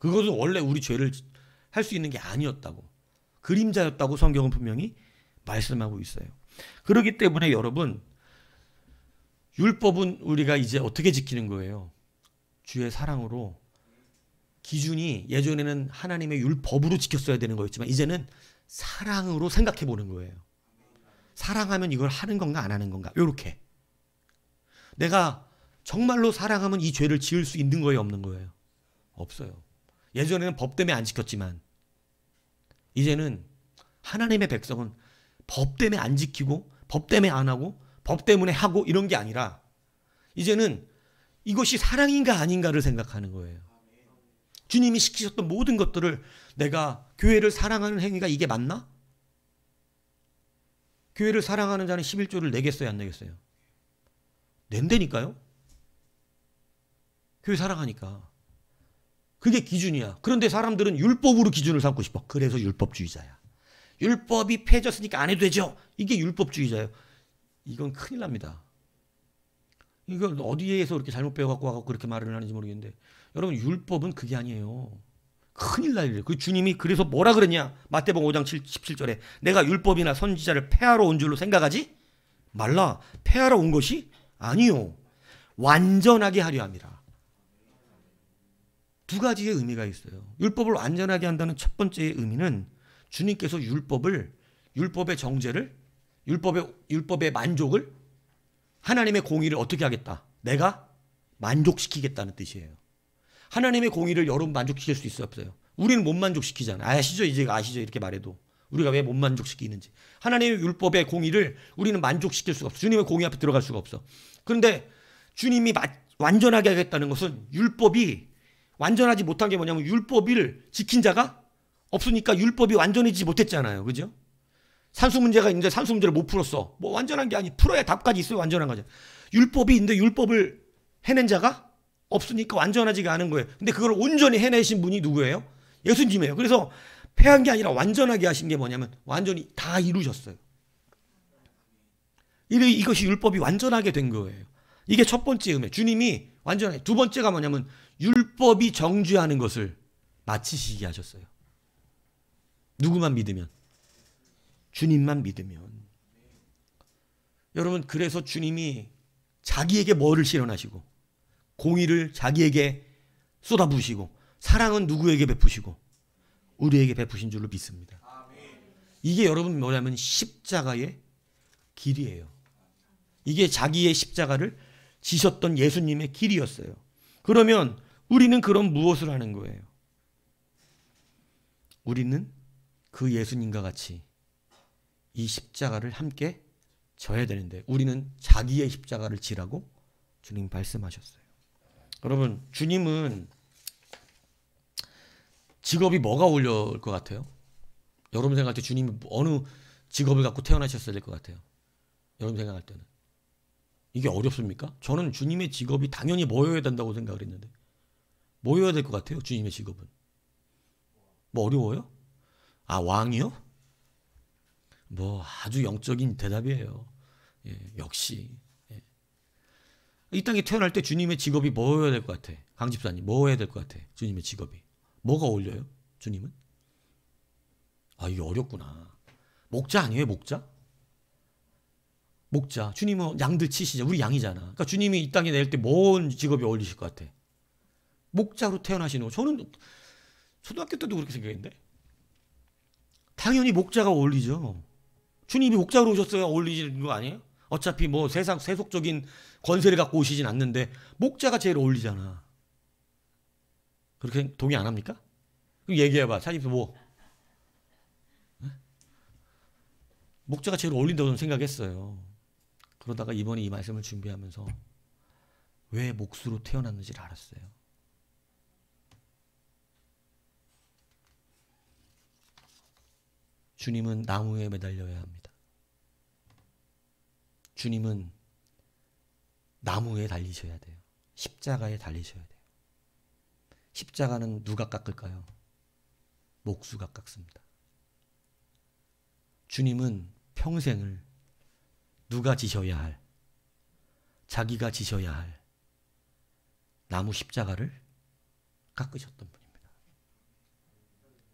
그것은 원래 우리 죄를 할 수 있는 게 아니었다고. 그림자였다고 성경은 분명히 말씀하고 있어요. 그렇기 때문에 여러분, 율법은 우리가 이제 어떻게 지키는 거예요? 주의 사랑으로. 기준이 예전에는 하나님의 율법으로 지켰어야 되는 거였지만 이제는 사랑으로 생각해 보는 거예요. 사랑하면 이걸 하는 건가 안 하는 건가? 이렇게. 내가 정말로 사랑하면 이 죄를 지을 수 있는 거예요, 없는 거예요? 없어요. 예전에는 법 때문에 안 지켰지만 이제는 하나님의 백성은 법 때문에 안 지키고 법 때문에 안 하고 법 때문에 하고 이런 게 아니라 이제는 이것이 사랑인가 아닌가를 생각하는 거예요. 주님이 시키셨던 모든 것들을 내가 교회를 사랑하는 행위가 이게 맞나? 교회를 사랑하는 자는 11조를 내겠어요, 안 내겠어요? 낸다니까요. 교회 사랑하니까. 그게 기준이야. 그런데 사람들은 율법으로 기준을 삼고 싶어. 그래서 율법주의자야. 율법이 폐졌으니까 안 해도 되죠. 이게 율법주의자예요. 이건 큰일 납니다. 이걸 어디에서 이렇게 잘못 배워갖고 와갖고 그렇게 말을 하는지 모르겠는데 여러분 율법은 그게 아니에요. 큰일 날 일이에요. 그 주님이 그래서 뭐라 그랬냐? 마태복음 5장 17절에 내가 율법이나 선지자를 폐하러 온 줄로 생각하지 말라. 폐하러 온 것이 아니요. 완전하게 하려 함이라. 두 가지의 의미가 있어요. 율법을 완전하게 한다는 첫 번째의 의미는 주님께서 율법의 정죄를, 율법의 만족을, 하나님의 공의를 어떻게 하겠다? 내가 만족시키겠다는 뜻이에요. 하나님의 공의를 여러분 만족시킬 수 있어요, 없어요? 우리는 못 만족시키잖아요. 아시죠? 이제 아시죠? 이렇게 말해도. 우리가 왜 못 만족시키는지. 하나님의 율법의 공의를 우리는 만족시킬 수가 없어. 주님의 공의 앞에 들어갈 수가 없어. 그런데 주님이 완전하게 하겠다는 것은 율법이 완전하지 못한 게 뭐냐면 율법을 지킨 자가 없으니까 율법이 완전해지지 못했잖아요. 그죠? 산수 문제가 있는데 산수 문제를 못 풀었어. 뭐 완전한 게 아니 풀어야 답까지 있어야 완전한 거죠. 율법이 있는데 율법을 해낸 자가 없으니까 완전하지가 않은 거예요. 근데 그걸 온전히 해내신 분이 누구예요? 예수님이에요. 그래서 폐한 게 아니라 완전하게 하신 게 뭐냐면 완전히 다 이루셨어요. 이것이 율법이 완전하게 된 거예요. 이게 첫 번째 의미. 주님이 완전하게. 두 번째가 뭐냐면 율법이 정죄하는 것을 마치시게 하셨어요. 누구만 믿으면? 주님만 믿으면. 여러분 그래서 주님이 자기에게 뭐를 실현하시고 공의를 자기에게 쏟아부으시고 사랑은 누구에게 베푸시고 우리에게 베푸신 줄로 믿습니다. 이게 여러분 뭐냐면 십자가의 길이에요. 이게 자기의 십자가를 지셨던 예수님의 길이었어요. 그러면 우리는 그럼 무엇을 하는 거예요? 우리는 그 예수님과 같이 이 십자가를 함께 져야 되는데 우리는 자기의 십자가를 지라고 주님 말씀하셨어요. 여러분 주님은 직업이 뭐가 어울릴 것 같아요? 여러분 생각할 때 주님이 어느 직업을 갖고 태어나셨어야 될 것 같아요? 여러분 생각할 때는 이게 어렵습니까? 저는 주님의 직업이 당연히 뭐여야 된다고 생각을 했는데 뭐여야 될 것 같아요? 주님의 직업은 뭐 어려워요? 아 왕이요? 뭐 아주 영적인 대답이에요. 예, 역시 예. 이 땅에 태어날 때 주님의 직업이 뭐여야 될 것 같아? 강 집사님 뭐 해야 될 것 같아? 주님의 직업이 뭐가 어울려요? 주님은? 아 이게 어렵구나. 목자 아니에요? 목자? 목자. 주님은 양들 치시죠. 우리 양이잖아. 그러니까 주님이 이 땅에 낼 때 뭔 직업이 어울리실 것 같아? 목자로 태어나시는 거. 저는 초등학교 때도 그렇게 생각했는데 당연히 목자가 어울리죠. 주님이 목자로 오셨어야 어울리는 거 아니에요? 어차피 뭐 세상 세속적인 권세를 갖고 오시진 않는데 목자가 제일 어울리잖아. 그렇게 동의 안 합니까? 그럼 얘기해봐. 사집에서 뭐? 목자가 제일 어울린다고 저는 생각했어요. 그러다가 이번에 이 말씀을 준비하면서 왜 목수로 태어났는지를 알았어요. 주님은 나무에 매달려야 합니다. 주님은 나무에 달리셔야 돼요. 십자가에 달리셔야 돼요. 십자가는 누가 깎을까요? 목수가 깎습니다. 주님은 평생을 누가 지셔야 할, 자기가 지셔야 할 나무 십자가를 깎으셨던 분입니다.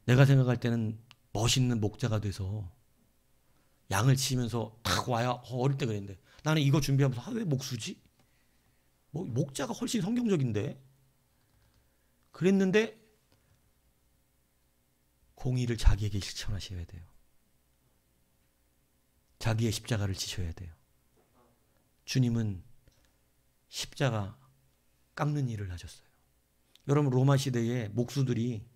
내가 생각할 때는 멋있는 목자가 돼서 양을 치면서 탁 와야 어릴 때 그랬는데 나는 이거 준비하면서 왜 목수지? 뭐 목자가 훨씬 성경적인데 그랬는데 공의를 자기에게 실천하셔야 돼요. 자기의 십자가를 지셔야 돼요. 주님은 십자가 깎는 일을 하셨어요. 여러분 로마 시대에 목수들이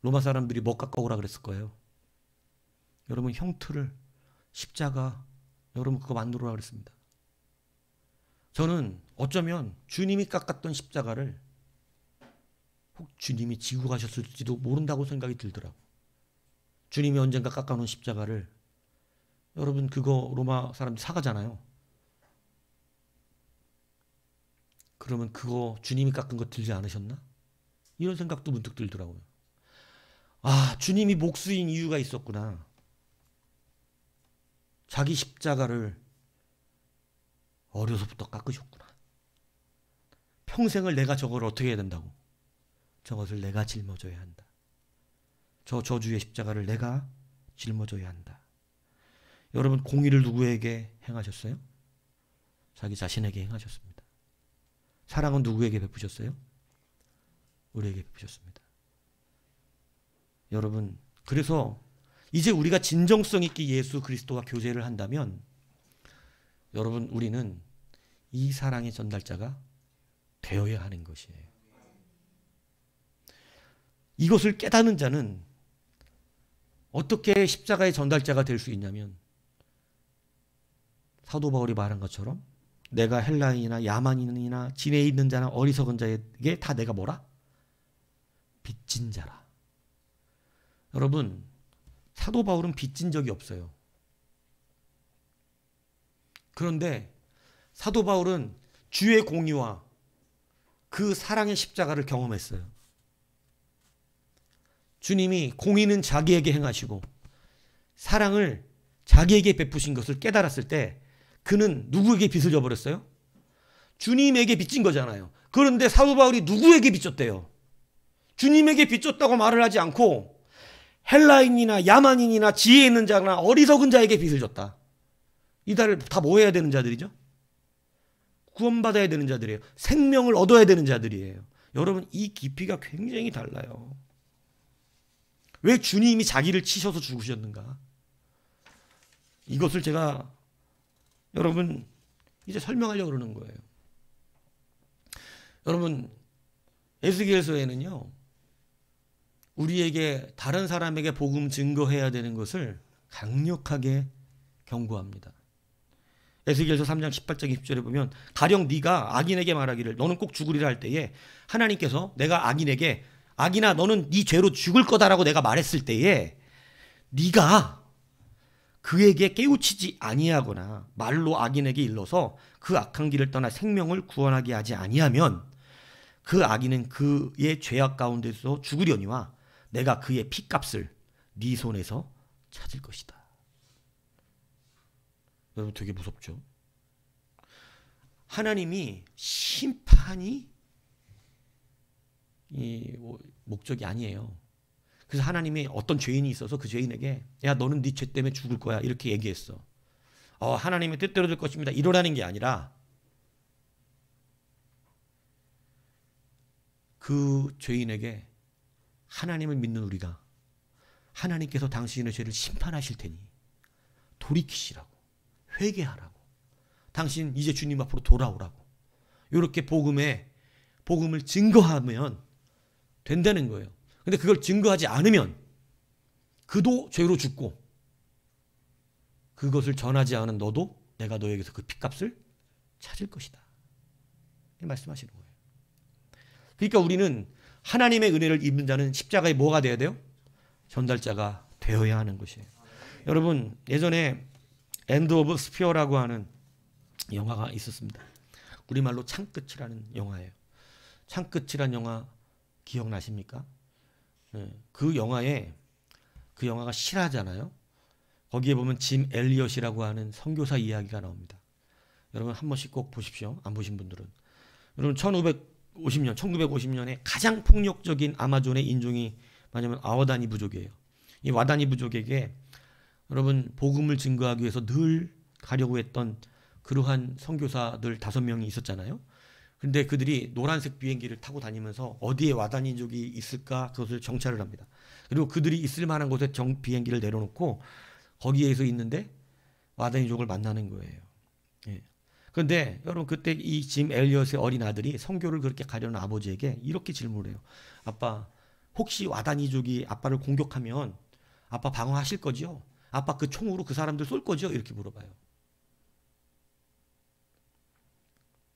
로마 사람들이 뭐 깎아오라 그랬을 거예요. 여러분 형틀을 십자가 여러분 그거 만들어라 그랬습니다. 저는 어쩌면 주님이 깎았던 십자가를 혹 주님이 지고 가셨을지도 모른다고 생각이 들더라고. 주님이 언젠가 깎아놓은 십자가를 여러분 그거 로마 사람들이 사가잖아요. 그러면 그거 주님이 깎은 거 들지 않으셨나? 이런 생각도 문득 들더라고요. 아, 주님이 목수인 이유가 있었구나. 자기 십자가를 어려서부터 깎으셨구나. 평생을 내가 저걸 어떻게 해야 된다고? 저것을 내가 짊어져야 한다. 저 저주의 십자가를 내가 짊어져야 한다. 여러분 공의를 누구에게 행하셨어요? 자기 자신에게 행하셨습니다. 사랑은 누구에게 베푸셨어요? 우리에게 베푸셨습니다. 여러분 그래서 이제 우리가 진정성 있게 예수 그리스도와 교제를 한다면 여러분 우리는 이 사랑의 전달자가 되어야 하는 것이에요. 이것을 깨닫는 자는 어떻게 십자가의 전달자가 될 수 있냐면 사도 바울이 말한 것처럼 내가 헬라인이나 야만인이나 진에 있는 자나 어리석은 자에게 다 내가 뭐라? 빚진 자라. 여러분 사도 바울은 빚진 적이 없어요. 그런데 사도 바울은 주의 공의와 그 사랑의 십자가를 경험했어요. 주님이 공의는 자기에게 행하시고 사랑을 자기에게 베푸신 것을 깨달았을 때 그는 누구에게 빚을 져버렸어요? 주님에게 빚진 거잖아요. 그런데 사도 바울이 누구에게 빚졌대요? 주님에게 빚졌다고 말을 하지 않고 헬라인이나 야만인이나 지혜 있는 자나 어리석은 자에게 빚을 졌다. 이달을 다 뭐 해야 되는 자들이죠? 구원받아야 되는 자들이에요. 생명을 얻어야 되는 자들이에요. 여러분 이 깊이가 굉장히 달라요. 왜 주님이 자기를 치셔서 죽으셨는가? 이것을 제가 여러분 이제 설명하려고 그러는 거예요. 여러분 에스겔서에는요. 우리에게 다른 사람에게 복음 증거해야 되는 것을 강력하게 경고합니다. 에스겔서 3장 18절 20절에 보면 가령 네가 악인에게 말하기를 너는 꼭 죽으리라 할 때에 하나님께서 내가 악인에게 악인아 너는 네 죄로 죽을 거다라고 내가 말했을 때에 네가 그에게 깨우치지 아니하거나 말로 악인에게 일러서 그 악한 길을 떠나 생명을 구원하게 하지 아니하면 그 악인은 그의 죄악 가운데서 죽으려니와 내가 그의 피값을 네 손에서 찾을 것이다. 여러분 되게 무섭죠? 하나님이 심판이 목적이 아니에요. 그래서 하나님이 어떤 죄인이 있어서 그 죄인에게 야 너는 네 죄 때문에 죽을 거야 이렇게 얘기했어. 하나님의 뜻대로 될 것입니다. 이러라는 게 아니라 그 죄인에게 하나님을 믿는 우리가 하나님께서 당신의 죄를 심판하실 테니 돌이키시라고, 회개하라고, 당신 이제 주님 앞으로 돌아오라고, 이렇게 복음을 증거하면 된다는 거예요. 근데 그걸 증거하지 않으면 그도 죄로 죽고, 그것을 전하지 않은 너도 내가 너에게서 그 핏값을 찾을 것이다, 이 말씀하시는 거예요. 그러니까 우리는 하나님의 은혜를 입는 자는 십자가에 뭐가 돼야 돼요? 전달자가 되어야 하는 것이에요. 여러분, 예전에 엔드 오브 스피어라고 하는 영화가 있었습니다. 우리말로 창끝이라는 영화예요. 창끝이라는 영화 기억나십니까? 네, 그 영화가 실화잖아요. 거기에 보면 짐 엘리엇이라고 하는 선교사 이야기가 나옵니다. 여러분 한 번씩 꼭 보십시오. 안 보신 분들은. 여러분 1950년에 가장 폭력적인 아마존의 인종이 뭐냐면 아와다니 부족이에요. 이 와다니 부족에게 여러분 복음을 증거하기 위해서 늘 가려고 했던 그러한 선교사들 5명이 있었잖아요. 근데 그들이 노란색 비행기를 타고 다니면서 어디에 와다니족이 있을까 그것을 정찰을 합니다. 그리고 그들이 있을 만한 곳에 비행기를 내려놓고 거기에서 있는데 와다니족을 만나는 거예요. 예. 그런데 여러분 그때 이 짐 엘리엇의 어린 아들이 선교를 그렇게 가려는 아버지에게 이렇게 질문을 해요. 아빠, 혹시 와다니족이 아빠를 공격하면 아빠 방어하실 거지요? 아빠 그 총으로 그 사람들 쏠 거죠? 이렇게 물어봐요.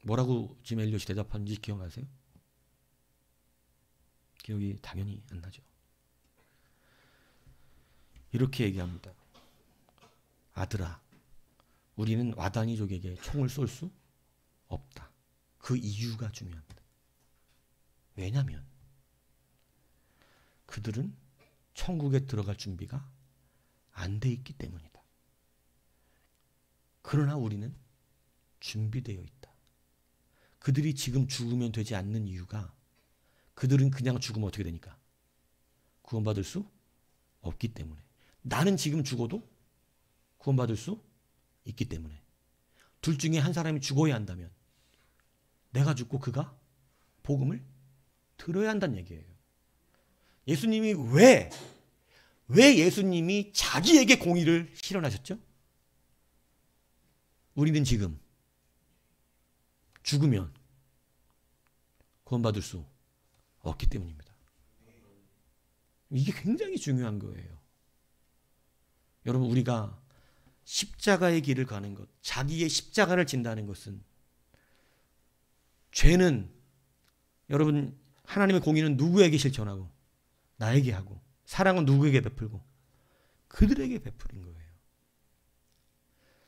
뭐라고 짐 엘리엇이 대답하는지 기억나세요? 기억이 당연히 안 나죠. 이렇게 얘기합니다. 아들아, 우리는 와다니족에게 총을 쏠 수 없다. 그 이유가 중요합니다. 왜냐하면 그들은 천국에 들어갈 준비가 안 돼 있기 때문이다. 그러나 우리는 준비되어 있다. 그들이 지금 죽으면 되지 않는 이유가 그들은 그냥 죽으면 어떻게 되니까? 구원받을 수 없기 때문에. 나는 지금 죽어도 구원받을 수 있기 때문에. 둘 중에 한 사람이 죽어야 한다면 내가 죽고 그가 복음을 들어야 한다는 얘기예요. 예수님이 왜 예수님이 자기에게 공의를 실현하셨죠? 우리는 지금 죽으면 구원받을 수 없기 때문입니다. 이게 굉장히 중요한 거예요. 여러분, 우리가 십자가의 길을 가는 것, 자기의 십자가를 진다는 것은, 죄는 여러분 하나님의 공의는 누구에게 실천하고 나에게 하고, 사랑은 누구에게 베풀고 그들에게 베푸는 거예요.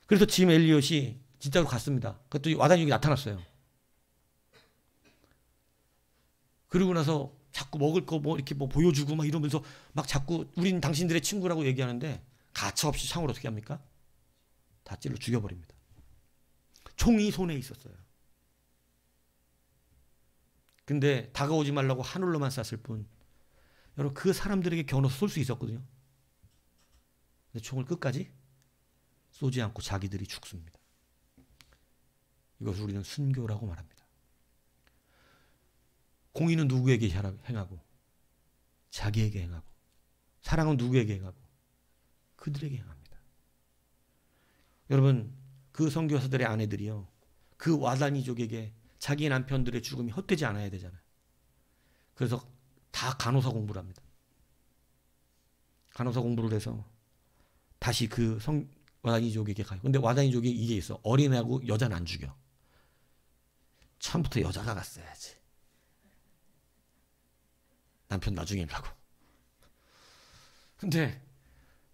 그래서 짐 엘리엇이 진짜로 갔습니다. 그것도 와다니족이 나타났어요. 그러고 나서 자꾸 먹을 거 뭐 이렇게 뭐 보여주고 막 이러면서 막 자꾸 우린 당신들의 친구라고 얘기하는데 가차없이 창으로 어떻게 합니까? 다 찔러 죽여버립니다. 총이 손에 있었어요. 근데 다가오지 말라고 하늘로만 쐈을 뿐, 여러분 그 사람들에게 겨눠서 쏠 수 있었거든요. 근데 총을 끝까지 쏘지 않고 자기들이 죽습니다. 이것을 우리는 순교라고 말합니다. 공의는 누구에게 행하고 자기에게 행하고, 사랑은 누구에게 행하고 그들에게 행합니다. 여러분, 그 선교사들의 아내들이요, 그 와다니족에게 자기 남편들의 죽음이 헛되지 않아야 되잖아요. 그래서 다 간호사 공부를 합니다. 간호사 공부를 해서 다시 그 와다니족에게 가요. 근데 와다니족이 이게 있어. 어린애하고 여자는 안 죽여. 처음부터 여자가 갔어야지. 남편 나중에 가고. 근데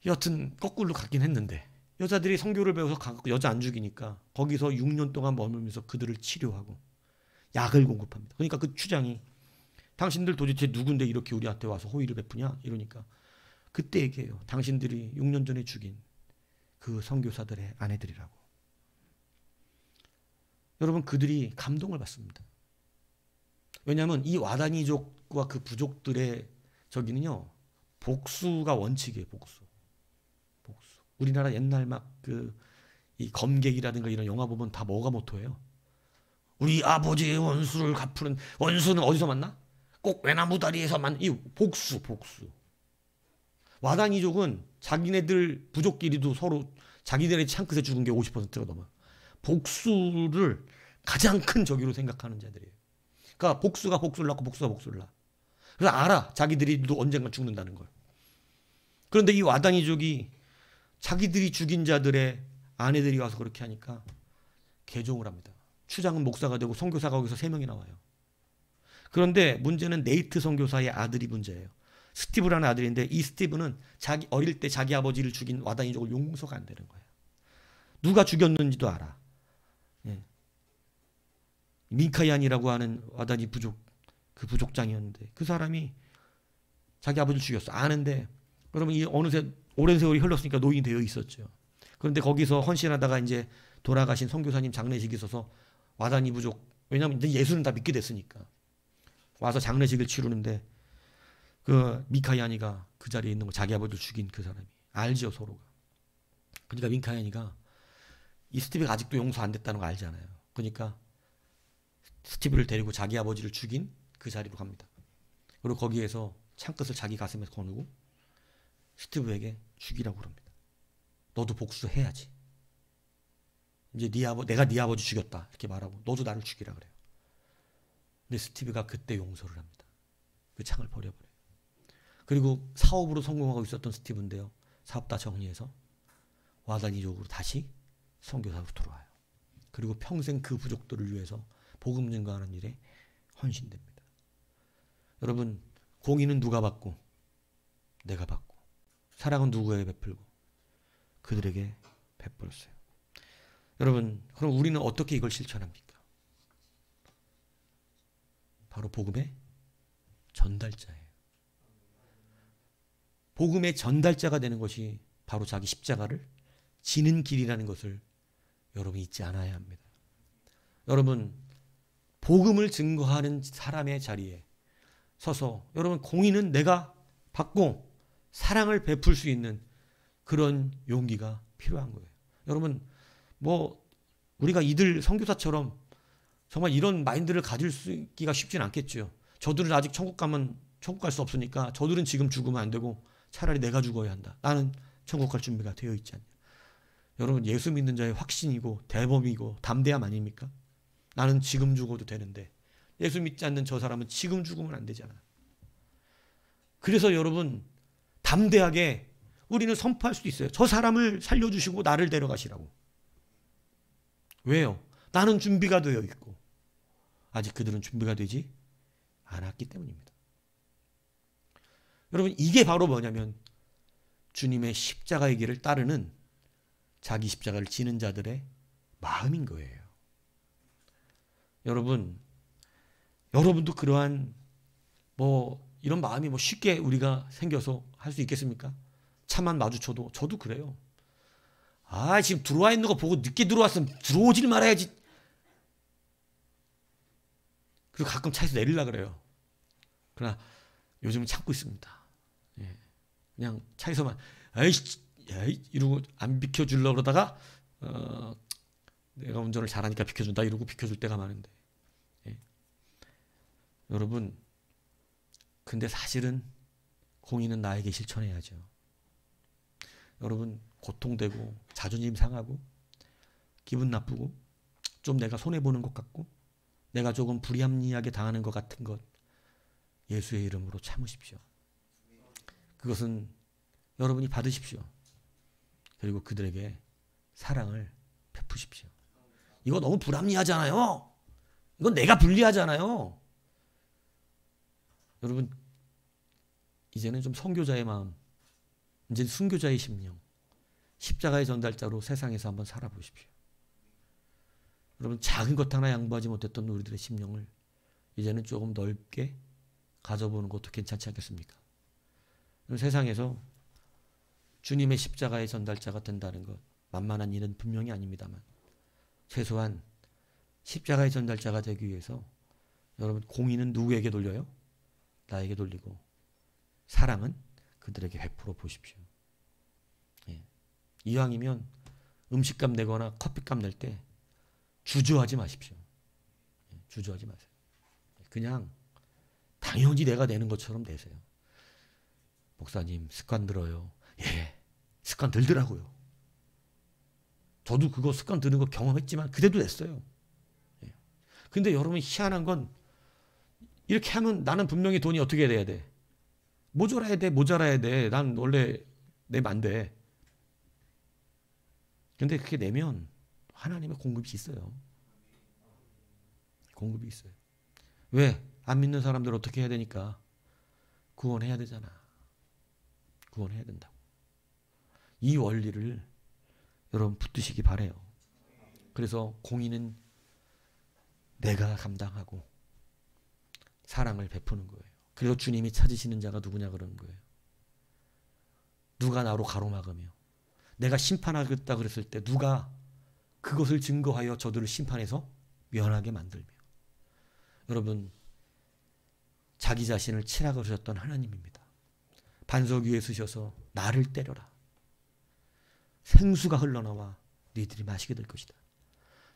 여튼 거꾸로 갔긴 했는데, 여자들이 선교를 배워서 가고 여자 안 죽이니까 거기서 6년 동안 머물면서 그들을 치료하고 약을 공급합니다. 그러니까 그 추장이, 당신들 도대체 누군데 이렇게 우리한테 와서 호의를 베푸냐? 이러니까 그때 얘기해요. 당신들이 6년 전에 죽인 그 선교사들의 아내들이라고. 여러분, 그들이 감동을 받습니다. 왜냐하면 이 와다니족과 그 부족들의 저기는요, 복수가 원칙이에요. 복수. 우리나라 옛날 막 이 검객이라든가 이런 영화 보면 다 뭐가 모토예요? 우리 아버지의 원수를 갚으는, 원수는 어디서 만나? 꼭 외나무 다리에서 이 복수. 와다니족은 자기네들 부족끼리도 서로 자기들의 창끝에 죽은 게 50%가 넘어요. 복수를 가장 큰 적으로 생각하는 자들이에요. 그러니까 복수가 복수를 낳고 복수가 복수를 낳아. 그래서 알아. 자기들이 언젠가 죽는다는 걸. 그런데 이 와다니족이 자기들이 죽인 자들의 아내들이 와서 그렇게 하니까 개종을 합니다. 추장은 목사가 되고 선교사가 거기서 3명이 나와요. 그런데 문제는 네이트 선교사의 아들이 문제예요. 스티브라는 아들인데 이 스티브는 자기 어릴 때 자기 아버지를 죽인 와다니족을 용서가 안 되는 거예요. 누가 죽였는지도 알아. 예. 미카얀이라고 하는 와다니 부족, 그 부족장이었는데 그 사람이 자기 아버지를 죽였어. 아는데 그러면 이 어느새 오랜 세월이 흘렀으니까 노인이 되어 있었죠. 그런데 거기서 헌신하다가 이제 돌아가신 선교사님 장례식이 있어서 와다니 부족, 왜냐하면 이제 예수는 다 믿게 됐으니까 와서 장례식을 치르는데 그 미카야니가 그 자리에 있는 거, 자기 아버지를 죽인 그 사람이 알죠, 서로가. 그러니까 미카야니가 이 스티브가 아직도 용서 안 됐다는 거 알잖아요. 그러니까 스티브를 데리고 자기 아버지를 죽인 그 자리로 갑니다. 그리고 거기에서 창끝을 자기 가슴에 거누고 스티브에게 죽이라고 그럽니다. 너도 복수해야지. 이제 내가 네 아버지 죽였다 이렇게 말하고 너도 나를 죽이라 그래요. 근데 스티브가 그때 용서를 합니다. 그 창을 버려버려요. 그리고 사업으로 성공하고 있었던 스티브인데요. 사업 다 정리해서 와다니족으로 다시 선교사로 돌아와요. 그리고 평생 그 부족들을 위해서 복음 증거하는 일에 헌신됩니다. 여러분, 공의는 누가 받고 내가 받고 사랑은 누구에게 베풀고 그들에게 베풀었어요. 여러분, 그럼 우리는 어떻게 이걸 실천합니까? 바로 복음의 전달자예요. 복음의 전달자가 되는 것이 바로 자기 십자가를 지는 길이라는 것을 여러분 잊지 않아야 합니다. 여러분, 복음을 증거하는 사람의 자리에 서서 여러분 공의는 내가 받고 사랑을 베풀 수 있는 그런 용기가 필요한 거예요. 여러분 우리가 이들 선교사처럼 정말 이런 마인드를 가질 수가 쉽지는 않겠죠. 저들은 아직 천국 갈 수 없으니까 저들은 지금 죽으면 안 되고 차라리 내가 죽어야 한다. 나는 천국 갈 준비가 되어 있지 않냐. 여러분 예수 믿는 자의 확신이고 대범이고 담대함 아닙니까? 나는 지금 죽어도 되는데 예수 믿지 않는 저 사람은 지금 죽으면 안 되잖아. 그래서 여러분 담대하게 우리는 선포할 수도 있어요. 저 사람을 살려주시고 나를 데려가시라고. 왜요? 나는 준비가 되어 있고 아직 그들은 준비가 되지 않았기 때문입니다. 여러분 이게 바로 뭐냐면 주님의 십자가의 길을 따르는 자기 십자가를 지는 자들의 마음인 거예요. 여러분도 그러한 이런 마음이 쉽게 우리가 생겨서 할 수 있겠습니까? 차만 마주쳐도 저도 그래요. 지금 들어와 있는 거 보고 늦게 들어왔으면 들어오질 말아야지. 그리고 가끔 차에서 내리려고 그래요. 그러나 요즘은 참고 있습니다. 예. 그냥 차에서만 이러고 안 비켜주려고 그러다가 내가 운전을 잘하니까 비켜준다 이러고 비켜줄 때가 많은데 여러분 근데 사실은 공의는 나에게 실천해야죠. 여러분 고통되고 자존심 상하고 기분 나쁘고 좀 내가 손해보는 것 같고 내가 조금 불합리하게 당하는 것 같은 것 예수의 이름으로 참으십시오. 그것은 여러분이 받으십시오. 그리고 그들에게 사랑을 베푸십시오. 이거 너무 불합리하잖아요. 이건 내가 불리하잖아요. 여러분 이제는 좀 선교자의 마음, 이제 순교자의 심령, 십자가의 전달자로 세상에서 한번 살아보십시오. 여러분 작은 것 하나 양보하지 못했던 우리들의 심령을 이제는 조금 넓게 가져보는 것도 괜찮지 않겠습니까? 세상에서 주님의 십자가의 전달자가 된다는 것 만만한 일은 분명히 아닙니다만 최소한 십자가의 전달자가 되기 위해서 여러분 공의는 누구에게 돌려요? 나에게 돌리고 사랑은 그들에게 베풀어 보십시오. 예. 이왕이면 음식값 내거나 커피값 낼 때 주저하지 마십시오. 예. 주저하지 마세요. 그냥 당연히 내가 내는 것처럼 내세요. 목사님 습관 들어요. 예, 습관 들더라고요. 저도 그거 습관 드는 거 경험했지만 그때도 됐어요. 예. 근데 여러분 희한한 건 이렇게 하면 나는 분명히 돈이 어떻게 돼야 돼? 모자라야 돼, 모자라야 돼. 난 원래 내면 안 돼. 근데 그렇게 내면 하나님의 공급이 있어요. 공급이 있어요. 왜? 안 믿는 사람들 어떻게 해야 되니까? 구원해야 되잖아. 구원해야 된다고. 이 원리를 여러분 붙드시기 바래요. 그래서 공의는 내가 감당하고 사랑을 베푸는 거예요. 그래서 주님이 찾으시는 자가 누구냐 그러는 거예요. 누가 나로 가로막으며 내가 심판하겠다 그랬을 때 누가 그것을 증거하여 저들을 심판해서 면하게 만들며. 여러분, 자기 자신을 치라 그러셨던 하나님입니다. 반석 위에 서셔서 나를 때려라. 생수가 흘러나와 너희들이 마시게 될 것이다.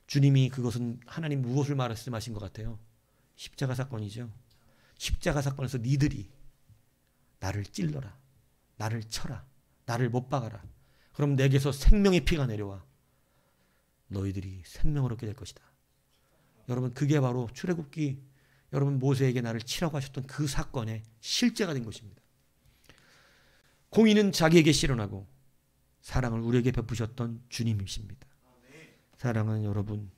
주님이 그것은 하나님 무엇을 말씀하신 것 같아요? 십자가 사건이죠. 십자가 사건에서 너희들이 나를 찔러라. 나를 쳐라. 나를 못 박아라. 그럼 내게서 생명의 피가 내려와 너희들이 생명을 얻게 될 것이다. 여러분, 그게 바로 출애굽기 여러분 모세에게 나를 치라고 하셨던 그 사건의 실제가 된 것입니다. 공의는 자기에게 실현하고 사랑을 우리에게 베푸셨던 주님이십니다. 사랑은 여러분,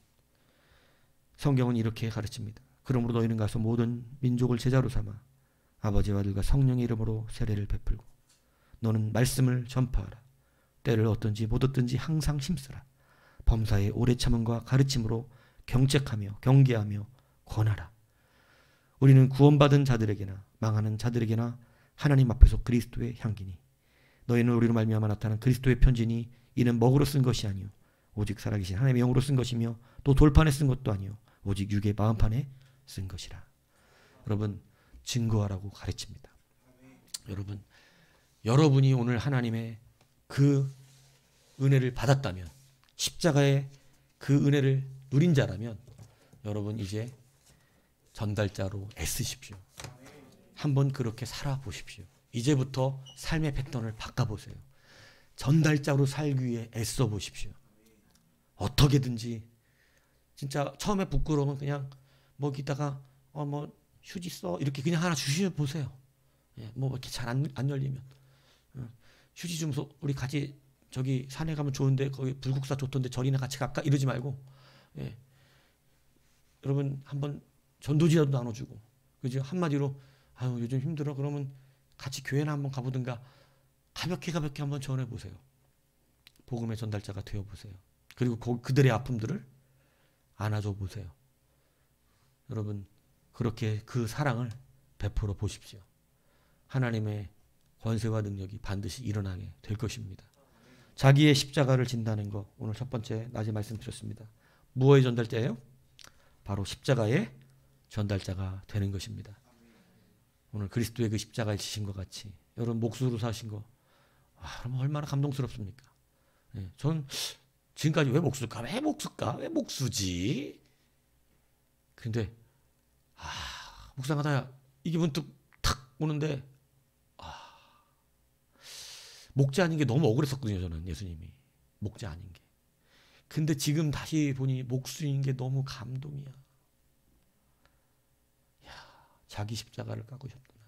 성경은 이렇게 가르칩니다. 그러므로 너희는 가서 모든 민족을 제자로 삼아 아버지와 아들과 성령의 이름으로 세례를 베풀고 너는 말씀을 전파하라. 때를 얻든지 못 얻든지 항상 힘쓰라. 범사의 오래 참음과 가르침으로 경책하며 경계하며 권하라. 우리는 구원받은 자들에게나 망하는 자들에게나 하나님 앞에서 그리스도의 향기니 너희는 우리로 말미암아 나타난 그리스도의 편지니 이는 먹으로 쓴 것이 아니요 오직 살아계신 하나님의 영으로 쓴 것이며 또 돌판에 쓴 것도 아니요 오직 육의 마음판에 쓴 것이라. 여러분, 증거하라고 가르칩니다. 여러분, 여러분이 오늘 하나님의 그 은혜를 받았다면, 십자가의 그 은혜를 누린 자라면 여러분 이제 전달자로 애쓰십시오. 한번 그렇게 살아보십시오. 이제부터 삶의 패턴을 바꿔보세요. 전달자로 살기 위해 애써보십시오. 어떻게든지 진짜 처음에 부끄러우면 그냥 뭐 기다가 뭐 휴지 써 이렇게 그냥 하나 주셔보세요. 예, 뭐 이렇게 잘 안 열리면 휴지 주면서 우리 같이 저기 산에 가면 좋은데 거기 불국사 좋던데 절이나 같이 갈까 이러지 말고, 예, 여러분 한번 전도지라도 나눠주고, 그죠? 한마디로 아유 요즘 힘들어 그러면 같이 교회나 한번 가보든가 가볍게 한번 전해보세요. 복음의 전달자가 되어보세요. 그리고 그들의 아픔들을 안아줘 보세요. 여러분, 그렇게 그 사랑을 베풀어 보십시오. 하나님의 권세와 능력이 반드시 일어나게 될 것입니다. 자기의 십자가를 진다는 거 오늘 첫 번째 낮에 말씀드렸습니다. 무엇의 전달자예요? 바로 십자가의 전달자가 되는 것입니다. 오늘 그리스도의 그 십자가에 지신 것 같이 여러분 목수로 사신 거, 그럼 얼마나 감동스럽습니까? 예, 전 지금까지 왜 목수일까? 왜 목수일까? 왜 목수지? 근데 묵상하다 이게 문득 탁 오는데 목자 아닌 게 너무 억울했었거든요. 저는 예수님이 목자 아닌 게. 근데 지금 다시 보니 목수인 게 너무 감동이야. 야, 자기 십자가를 깎으셨구나.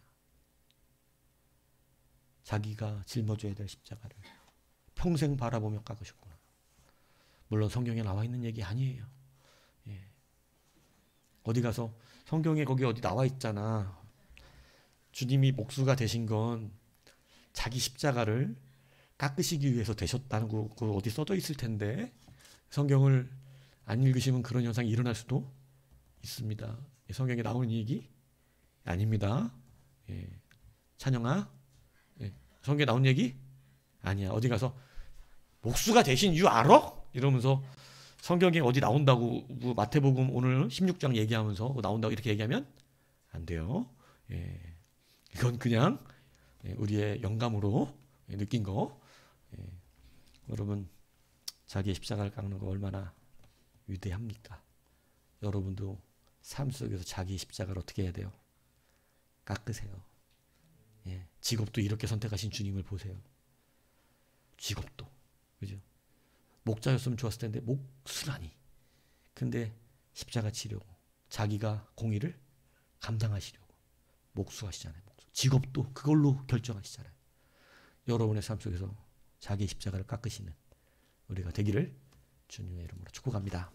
자기가 짊어져야 될 십자가를 평생 바라보며 깎으셨구나. 물론 성경에 나와 있는 얘기 아니에요. 예. 어디 가서 성경에 거기 어디 나와 있잖아. 주님이 목수가 되신 건 자기 십자가를 깎으시기 위해서 되셨다는 거 어디 써져 있을 텐데 성경을 안 읽으시면 그런 현상이 일어날 수도 있습니다. 성경에 나오는 얘기 아닙니다. 예. 찬영아, 예. 성경에 나온 얘기 아니야. 어디 가서 목수가 되신 이유 알아? 이러면서 성경에 어디 나온다고 마태복음 오늘 16장 얘기하면서 나온다고 이렇게 얘기하면 안 돼요. 예. 이건 그냥 우리의 영감으로 느낀 거. 예. 여러분, 자기의 십자가를 깎는 거 얼마나 위대합니까? 여러분도 삶 속에서 자기의 십자가를 어떻게 해야 돼요? 깎으세요. 예. 직업도 이렇게 선택하신 주님을 보세요. 직업도, 그죠? 목자였으면 좋았을 텐데 목수라니. 근데 십자가 치려고 자기가 공의를 감당하시려고 목수하시잖아요. 목수. 직업도 그걸로 결정하시잖아요. 여러분의 삶 속에서 자기 십자가를 깎으시는 우리가 되기를 주님의 이름으로 축복합니다.